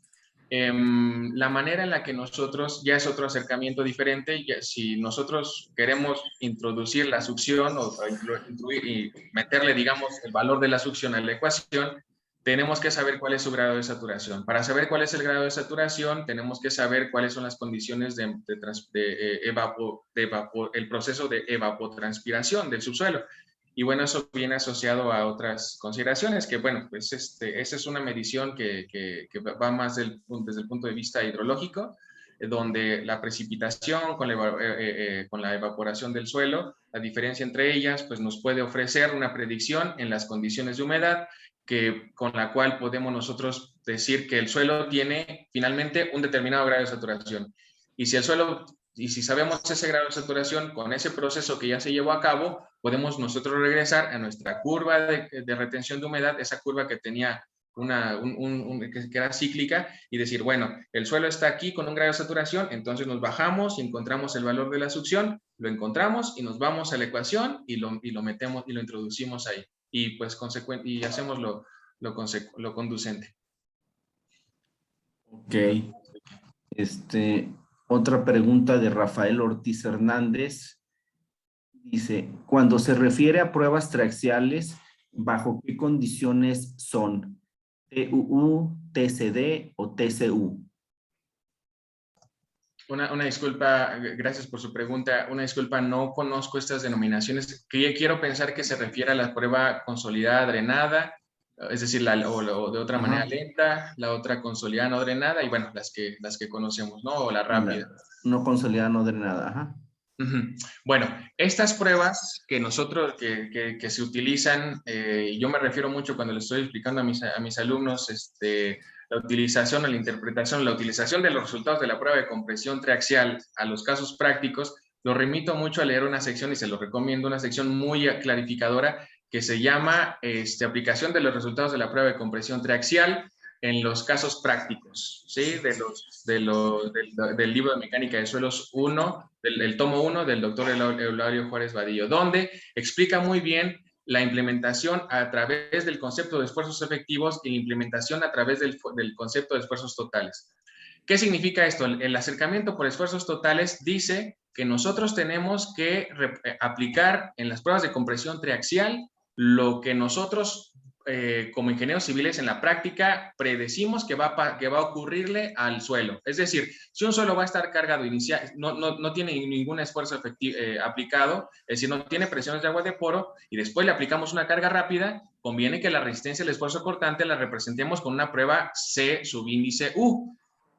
La manera en la que nosotros, ya es otro acercamiento diferente, si nosotros queremos introducir la succión o incluir y meterle, digamos, el valor de la succión a la ecuación, tenemos que saber cuál es su grado de saturación. Para saber cuál es el grado de saturación, tenemos que saber cuáles son las condiciones el proceso de evapotranspiración del subsuelo. Y bueno, eso viene asociado a otras consideraciones que, bueno, pues esa es una medición que va más desde el punto de vista hidrológico, donde la precipitación con la evaporación del suelo, la diferencia entre ellas, pues nos puede ofrecer una predicción en las condiciones de humedad, con la cual podemos nosotros decir que el suelo tiene finalmente un determinado grado de saturación. Y si sabemos ese grado de saturación, con ese proceso que ya se llevó a cabo, podemos nosotros regresar a nuestra curva de retención de humedad, esa curva que tenía que era cíclica, y decir, bueno, el suelo está aquí con un grado de saturación, entonces nos bajamos y encontramos el valor de la succión, lo encontramos y nos vamos a la ecuación y lo metemos y lo introducimos ahí. Y pues y hacemos lo conducente. Ok. Otra pregunta de Rafael Ortiz Hernández. Dice, cuando se refiere a pruebas triaxiales, ¿bajo qué condiciones son? ¿TUU, TCD o TCU? Una disculpa, gracias por su pregunta. Una disculpa, no conozco estas denominaciones. Quiero pensar que se refiere a la prueba consolidada drenada, es decir, o de otra manera lenta, la otra consolidada no drenada y bueno, las que conocemos, ¿no? O la rápida. No consolidada no drenada, ajá. Bueno, estas pruebas que nosotros, que se utilizan, yo me refiero mucho cuando les estoy explicando a mis alumnos, la utilización o la interpretación, la utilización de los resultados de la prueba de compresión triaxial a los casos prácticos, lo remito mucho a leer una sección y se lo recomiendo, una sección muy clarificadora que se llama aplicación de los resultados de la prueba de compresión triaxial en los casos prácticos, ¿sí? Del libro de mecánica de suelos 1, del tomo 1 del doctor Eulario Juárez Vadillo, donde explica muy bien la implementación a través del concepto de esfuerzos efectivos y la implementación a través del concepto de esfuerzos totales. ¿Qué significa esto? El acercamiento por esfuerzos totales dice que nosotros tenemos que aplicar en las pruebas de compresión triaxial lo que nosotros como ingenieros civiles en la práctica predecimos que va a ocurrirle al suelo. Es decir, si un suelo va a estar cargado inicial, no tiene ningún esfuerzo aplicado, es decir, no tiene presiones de agua de poro y después le aplicamos una carga rápida, conviene que la resistencia al esfuerzo cortante la representemos con una prueba C subíndice U.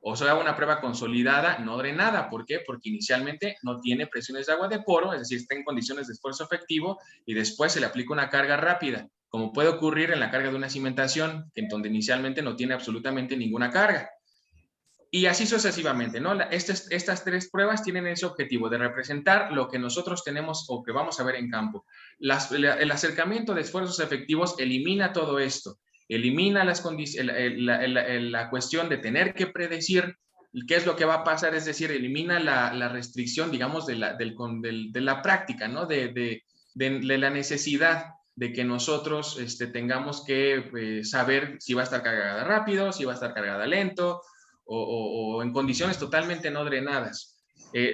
O sea, una prueba consolidada, no drenada. ¿Por qué? Porque inicialmente no tiene presiones de agua de poro, es decir, está en condiciones de esfuerzo efectivo y después se le aplica una carga rápida, como puede ocurrir en la carga de una cimentación, en donde inicialmente no tiene absolutamente ninguna carga. Y así sucesivamente, ¿no? Estas tres pruebas tienen ese objetivo de representar lo que nosotros tenemos o que vamos a ver en campo. El acercamiento de esfuerzos efectivos elimina todo esto elimina la cuestión de tener que predecir qué es lo que va a pasar, es decir, elimina la restricción, digamos, de la práctica, ¿no? De la necesidad de que nosotros tengamos que saber si va a estar cargada rápido, si va a estar cargada lento, o en condiciones totalmente no drenadas.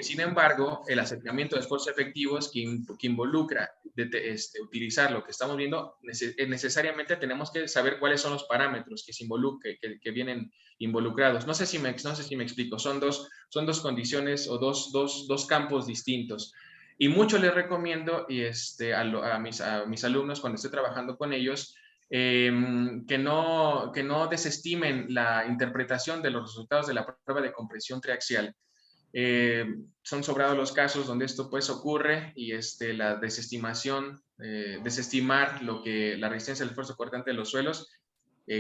Sin embargo, el acercamiento de esfuerzos efectivos que involucra utilizar lo que estamos viendo, necesariamente tenemos que saber cuáles son los parámetros que vienen involucrados. No sé si me explico, son dos condiciones o dos campos distintos. Y mucho les recomiendo a mis alumnos cuando estoy trabajando con ellos, que no desestimen la interpretación de los resultados de la prueba de compresión triaxial. Son sobrados los casos donde esto pues ocurre y la desestimación, desestimar la resistencia al esfuerzo cortante de los suelos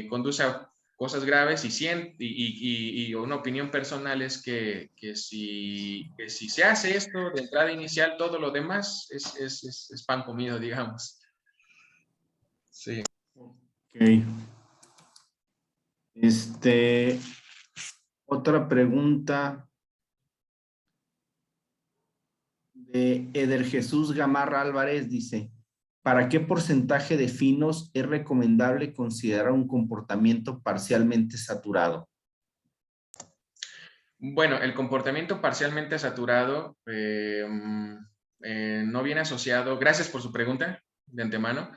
conduce a cosas graves y una opinión personal es que si se hace esto de entrada inicial, todo lo demás es pan comido, digamos. Sí. Ok. Otra pregunta de Eder Jesús Gamarra Álvarez dice, ¿para qué porcentaje de finos es recomendable considerar un comportamiento parcialmente saturado? Bueno, el comportamiento parcialmente saturado no viene asociado, gracias por su pregunta de antemano,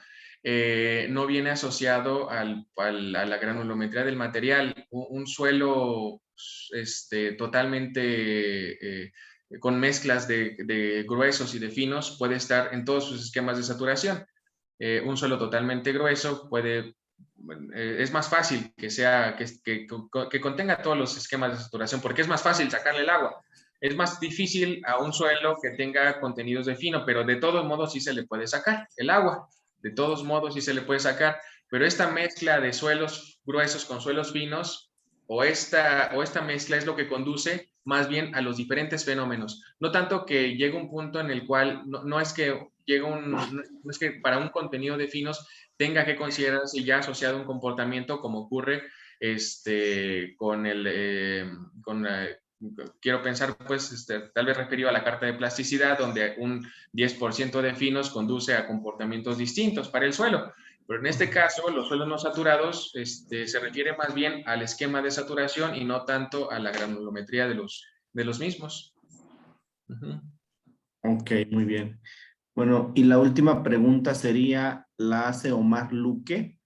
no viene asociado a la granulometría del material. Un suelo totalmente con mezclas de gruesos y de finos puede estar en todos sus esquemas de saturación. Un suelo totalmente grueso es más fácil que contenga todos los esquemas de saturación, porque es más fácil sacarle el agua. Es más difícil a un suelo que tenga contenidos de fino, pero de todos modos sí se le puede sacar el agua. De todos modos sí se le puede sacar, pero esta mezcla de suelos gruesos con suelos finos o esta mezcla es lo que conduce más bien a los diferentes fenómenos. No tanto que llegue un punto en el cual no es que para un contenido de finos tenga que considerarse ya asociado a un comportamiento como ocurre quiero pensar, pues, tal vez referido a la carta de plasticidad, donde un 10% de finos conduce a comportamientos distintos para el suelo. Pero en este caso, los suelos no saturados se refiere más bien al esquema de saturación y no tanto a la granulometría de los mismos. Ok, muy bien. Bueno, y la última pregunta sería, la hace Omar Luque.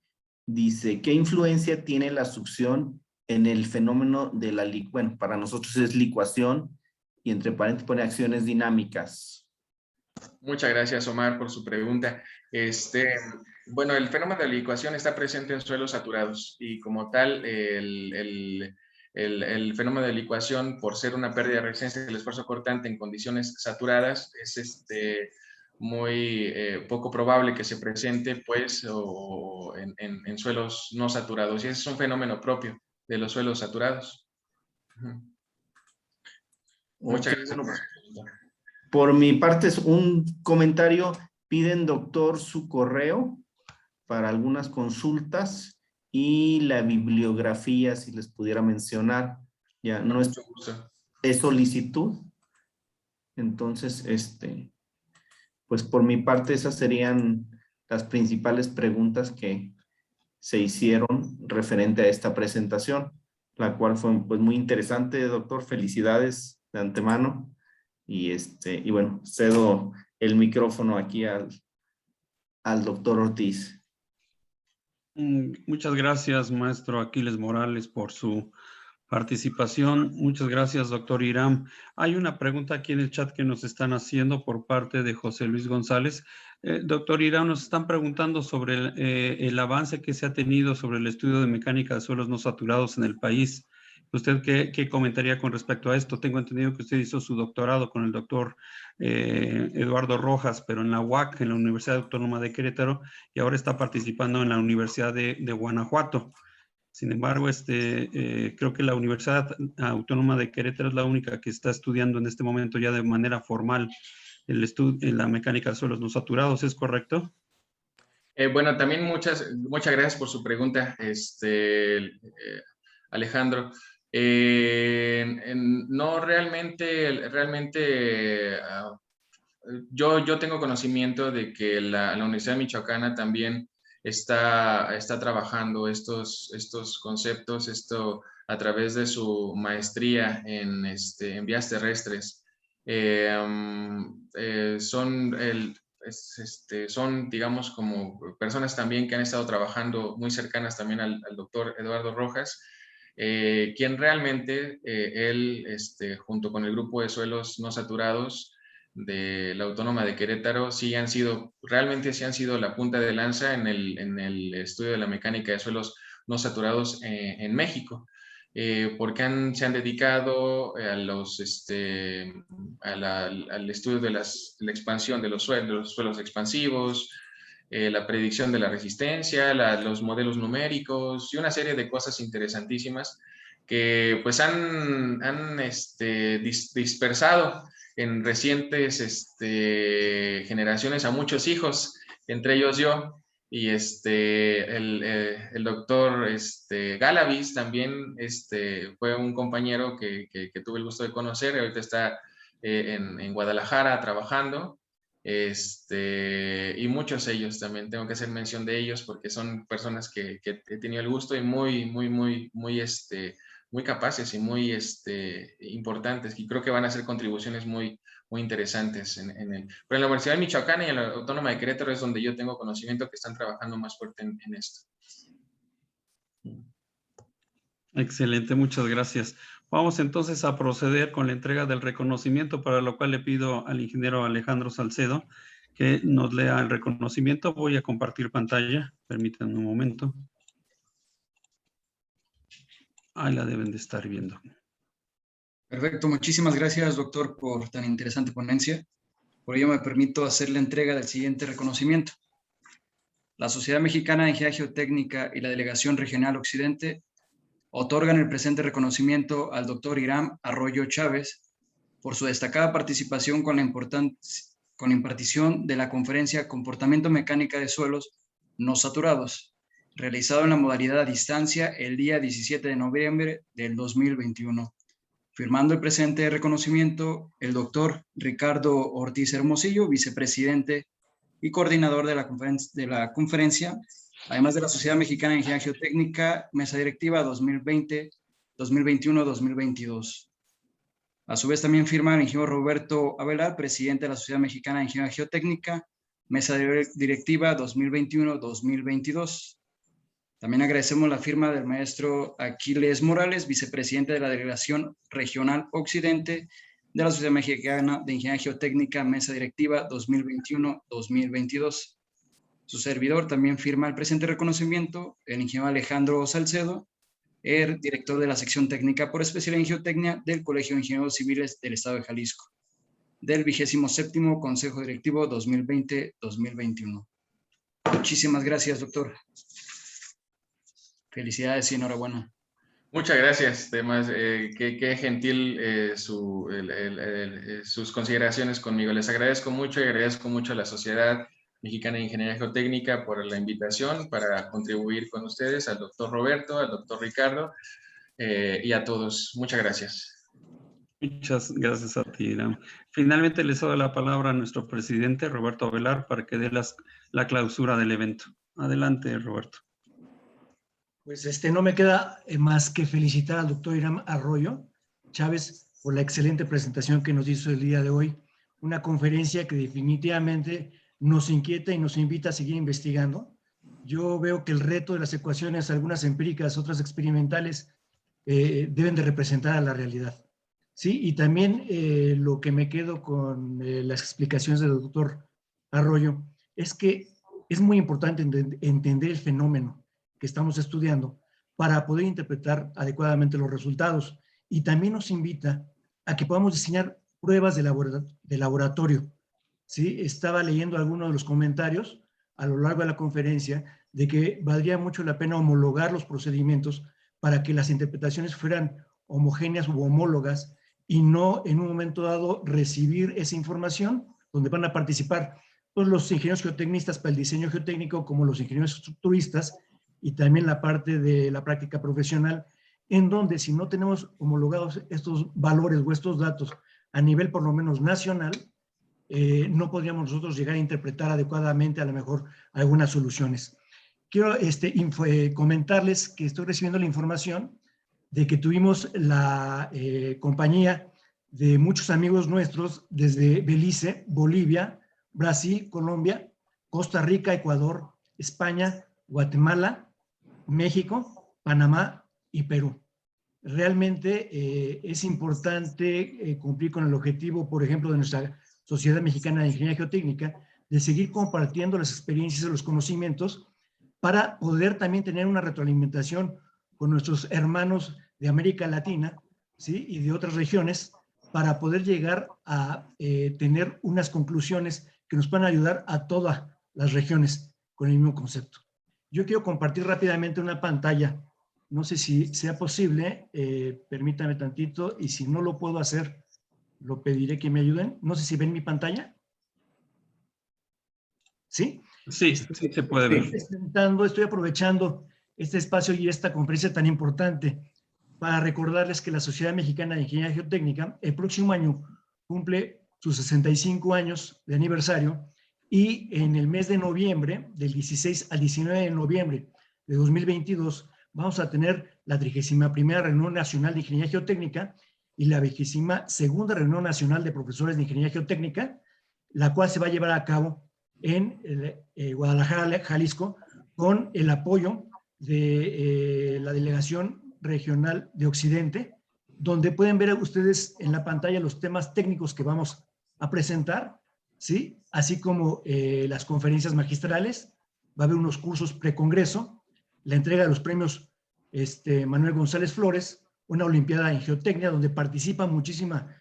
Dice, ¿qué influencia tiene la succión en el fenómeno de bueno, para nosotros es licuación y entre paréntesis pone acciones dinámicas? Muchas gracias, Omar, por su pregunta. Bueno, el fenómeno de la licuación está presente en suelos saturados y como tal, el fenómeno de licuación, por ser una pérdida de resistencia del esfuerzo cortante en condiciones saturadas, es muy poco probable que se presente pues en suelos no saturados, y ese es un fenómeno propio de los suelos saturados. Muchas gracias. Por mi parte es un comentario. Piden, doctor, su correo para algunas consultas y la bibliografía, si les pudiera mencionar. Ya no es solicitud. Entonces, pues por mi parte esas serían las principales preguntas que se hicieron referente a esta presentación, la cual fue pues muy interesante, doctor. Felicidades de antemano. Y bueno, cedo el micrófono aquí al doctor Ortiz. Muchas gracias, maestro Aquiles Morales, por su participación. Muchas gracias, doctor Hiram. Hay una pregunta aquí en el chat que nos están haciendo por parte de José Luis González. Doctor Hiram, nos están preguntando sobre el avance que se ha tenido sobre el estudio de mecánica de suelos no saturados en el país. ¿Usted qué comentaría con respecto a esto? Tengo entendido que usted hizo su doctorado con el doctor Eduardo Rojas, pero en la UAC, en la Universidad Autónoma de Querétaro, y ahora está participando en la Universidad de Guanajuato. Sin embargo, creo que la Universidad Autónoma de Querétaro es la única que está estudiando en este momento ya de manera formal la mecánica de suelos no saturados, ¿es correcto? Bueno, también muchas gracias por su pregunta, Alejandro. No, realmente yo tengo conocimiento de que la Universidad Michoacana también está trabajando estos conceptos, a través de su maestría en vías terrestres. Son, digamos, como personas también que han estado trabajando muy cercanas también al doctor Eduardo Rojas, quien realmente, él, junto con el grupo de suelos no saturados de la Autónoma de Querétaro, realmente sí han sido la punta de lanza en el estudio de la mecánica de suelos no saturados en México. Porque se han dedicado al estudio de la expansión de los suelos expansivos, la predicción de la resistencia, los modelos numéricos y una serie de cosas interesantísimas que pues han dispersado en recientes generaciones a muchos hijos, entre ellos yo. Y el doctor Galavis también fue un compañero que tuve el gusto de conocer. Ahorita está en Guadalajara trabajando. Y muchos de ellos también, tengo que hacer mención de ellos porque son personas que he tenido el gusto y muy capaces y muy importantes, y creo que van a hacer contribuciones muy interesantes pero en la Universidad de Michoacán y en la Autónoma de Querétaro es donde yo tengo conocimiento que están trabajando más fuerte en esto. Excelente, muchas gracias. Vamos entonces a proceder con la entrega del reconocimiento, para lo cual le pido al ingeniero Alejandro Salcedo que nos lea el reconocimiento. Voy a compartir pantalla, permítanme un momento. Ahí la deben de estar viendo. Perfecto, muchísimas gracias, doctor, por tan interesante ponencia. Por ello me permito hacer la entrega del siguiente reconocimiento. La Sociedad Mexicana de Ingeniería Geotécnica y la Delegación Regional Occidente otorgan el presente reconocimiento al doctor Hiram Arroyo Chávez por su destacada participación con la impartición de la conferencia Comportamiento Mecánica de Suelos No Saturados, realizado en la modalidad a distancia el día 17 de noviembre del 2021. Firmando el presente reconocimiento, el doctor Ricardo Ortiz Hermosillo, vicepresidente y coordinador de la conferencia, además de la Sociedad Mexicana de Ingeniería Geotécnica, Mesa Directiva 2020, 2021, 2022. A su vez también firma el ingeniero Roberto Avelar, presidente de la Sociedad Mexicana de Ingeniería Geotécnica, Mesa Directiva 2021, 2022. También agradecemos la firma del maestro Aquiles Morales, vicepresidente de la Delegación Regional Occidente de la Sociedad Mexicana de Ingeniería Geotécnica, Mesa Directiva 2021-2022. Su servidor también firma el presente reconocimiento, el ingeniero Alejandro Salcedo, el director de la sección técnica por especialidad en geotecnia del Colegio de Ingenieros Civiles del Estado de Jalisco, del 27º Consejo Directivo 2020-2021. Muchísimas gracias, doctor. Felicidades y enhorabuena. Muchas gracias. Además, qué gentil sus consideraciones conmigo. Les agradezco mucho y agradezco mucho a la Sociedad Mexicana de Ingeniería Geotécnica por la invitación para contribuir con ustedes, al doctor Roberto, al doctor Ricardo y a todos. Muchas gracias. Muchas gracias a ti, Irán. Finalmente les doy la palabra a nuestro presidente, Roberto Avelar, para que dé la clausura del evento. Adelante, Roberto. Pues no me queda más que felicitar al doctor Hiram Arroyo Chávez por la excelente presentación que nos hizo el día de hoy. Una conferencia que definitivamente nos inquieta y nos invita a seguir investigando. Yo veo que el reto de las ecuaciones, algunas empíricas, otras experimentales, deben de representar a la realidad. Sí, y también lo que me quedo con las explicaciones del doctor Arroyo es que es muy importante entender el fenómeno que estamos estudiando para poder interpretar adecuadamente los resultados. Y también nos invita a que podamos diseñar pruebas de laboratorio. ¿Sí? Estaba leyendo algunos de los comentarios a lo largo de la conferencia de que valdría mucho la pena homologar los procedimientos para que las interpretaciones fueran homogéneas u homólogas y no en un momento dado recibir esa información donde van a participar pues los ingenieros geotecnistas para el diseño geotécnico, como los ingenieros estructuristas, y también la parte de la práctica profesional, en donde si no tenemos homologados estos valores o estos datos a nivel por lo menos nacional, no podríamos nosotros llegar a interpretar adecuadamente a lo mejor algunas soluciones. Quiero comentarles que estoy recibiendo la información de que tuvimos la compañía de muchos amigos nuestros desde Belice, Bolivia, Brasil, Colombia, Costa Rica, Ecuador, España, Guatemala, México, Panamá y Perú. Realmente es importante cumplir con el objetivo, por ejemplo, de nuestra Sociedad Mexicana de Ingeniería Geotécnica, de seguir compartiendo las experiencias y los conocimientos para poder también tener una retroalimentación con nuestros hermanos de América Latina, ¿sí? Y de otras regiones, para poder llegar a tener unas conclusiones que nos puedan ayudar a todas las regiones con el mismo concepto. Yo quiero compartir rápidamente una pantalla. No sé si sea posible, permítame tantito, y si no lo puedo hacer, lo pediré que me ayuden. No sé si ven mi pantalla. ¿Sí? Sí, sí se puede ver. Estoy aprovechando este espacio y esta conferencia tan importante para recordarles que la Sociedad Mexicana de Ingeniería Geotécnica el próximo año cumple sus 65 años de aniversario, y en el mes de noviembre, del 16 al 19 de noviembre de 2022, vamos a tener la 31ª Reunión Nacional de Ingeniería Geotécnica y la 22ª Reunión Nacional de Profesores de Ingeniería Geotécnica, la cual se va a llevar a cabo en Guadalajara, Jalisco, con el apoyo de la Delegación Regional de Occidente, donde pueden ver ustedes en la pantalla los temas técnicos que vamos a presentar, ¿sí? Así como las conferencias magistrales. Va a haber unos cursos precongreso, la entrega de los premios Manuel González Flores, una olimpiada en geotecnia donde participa muchísima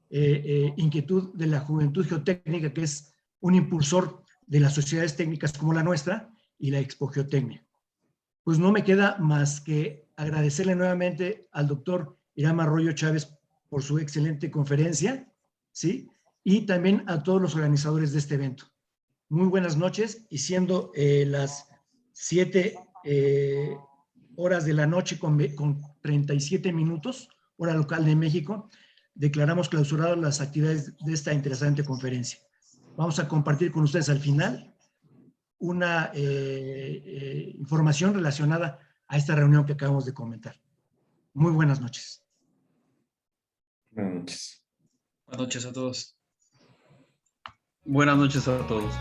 inquietud de la juventud geotécnica, que es un impulsor de las sociedades técnicas como la nuestra, y la Expo Geotecnia. Pues no me queda más que agradecerle nuevamente al doctor Irán Arroyo Chávez por su excelente conferencia, ¿sí? Y también a todos los organizadores de este evento. Muy buenas noches, y siendo las 7 horas de la noche con 37 minutos, hora local de México, declaramos clausuradas las actividades de esta interesante conferencia. Vamos a compartir con ustedes al final una información relacionada a esta reunión que acabamos de comentar. Muy buenas noches. Buenas noches. Buenas noches a todos. Buenas noches a todos.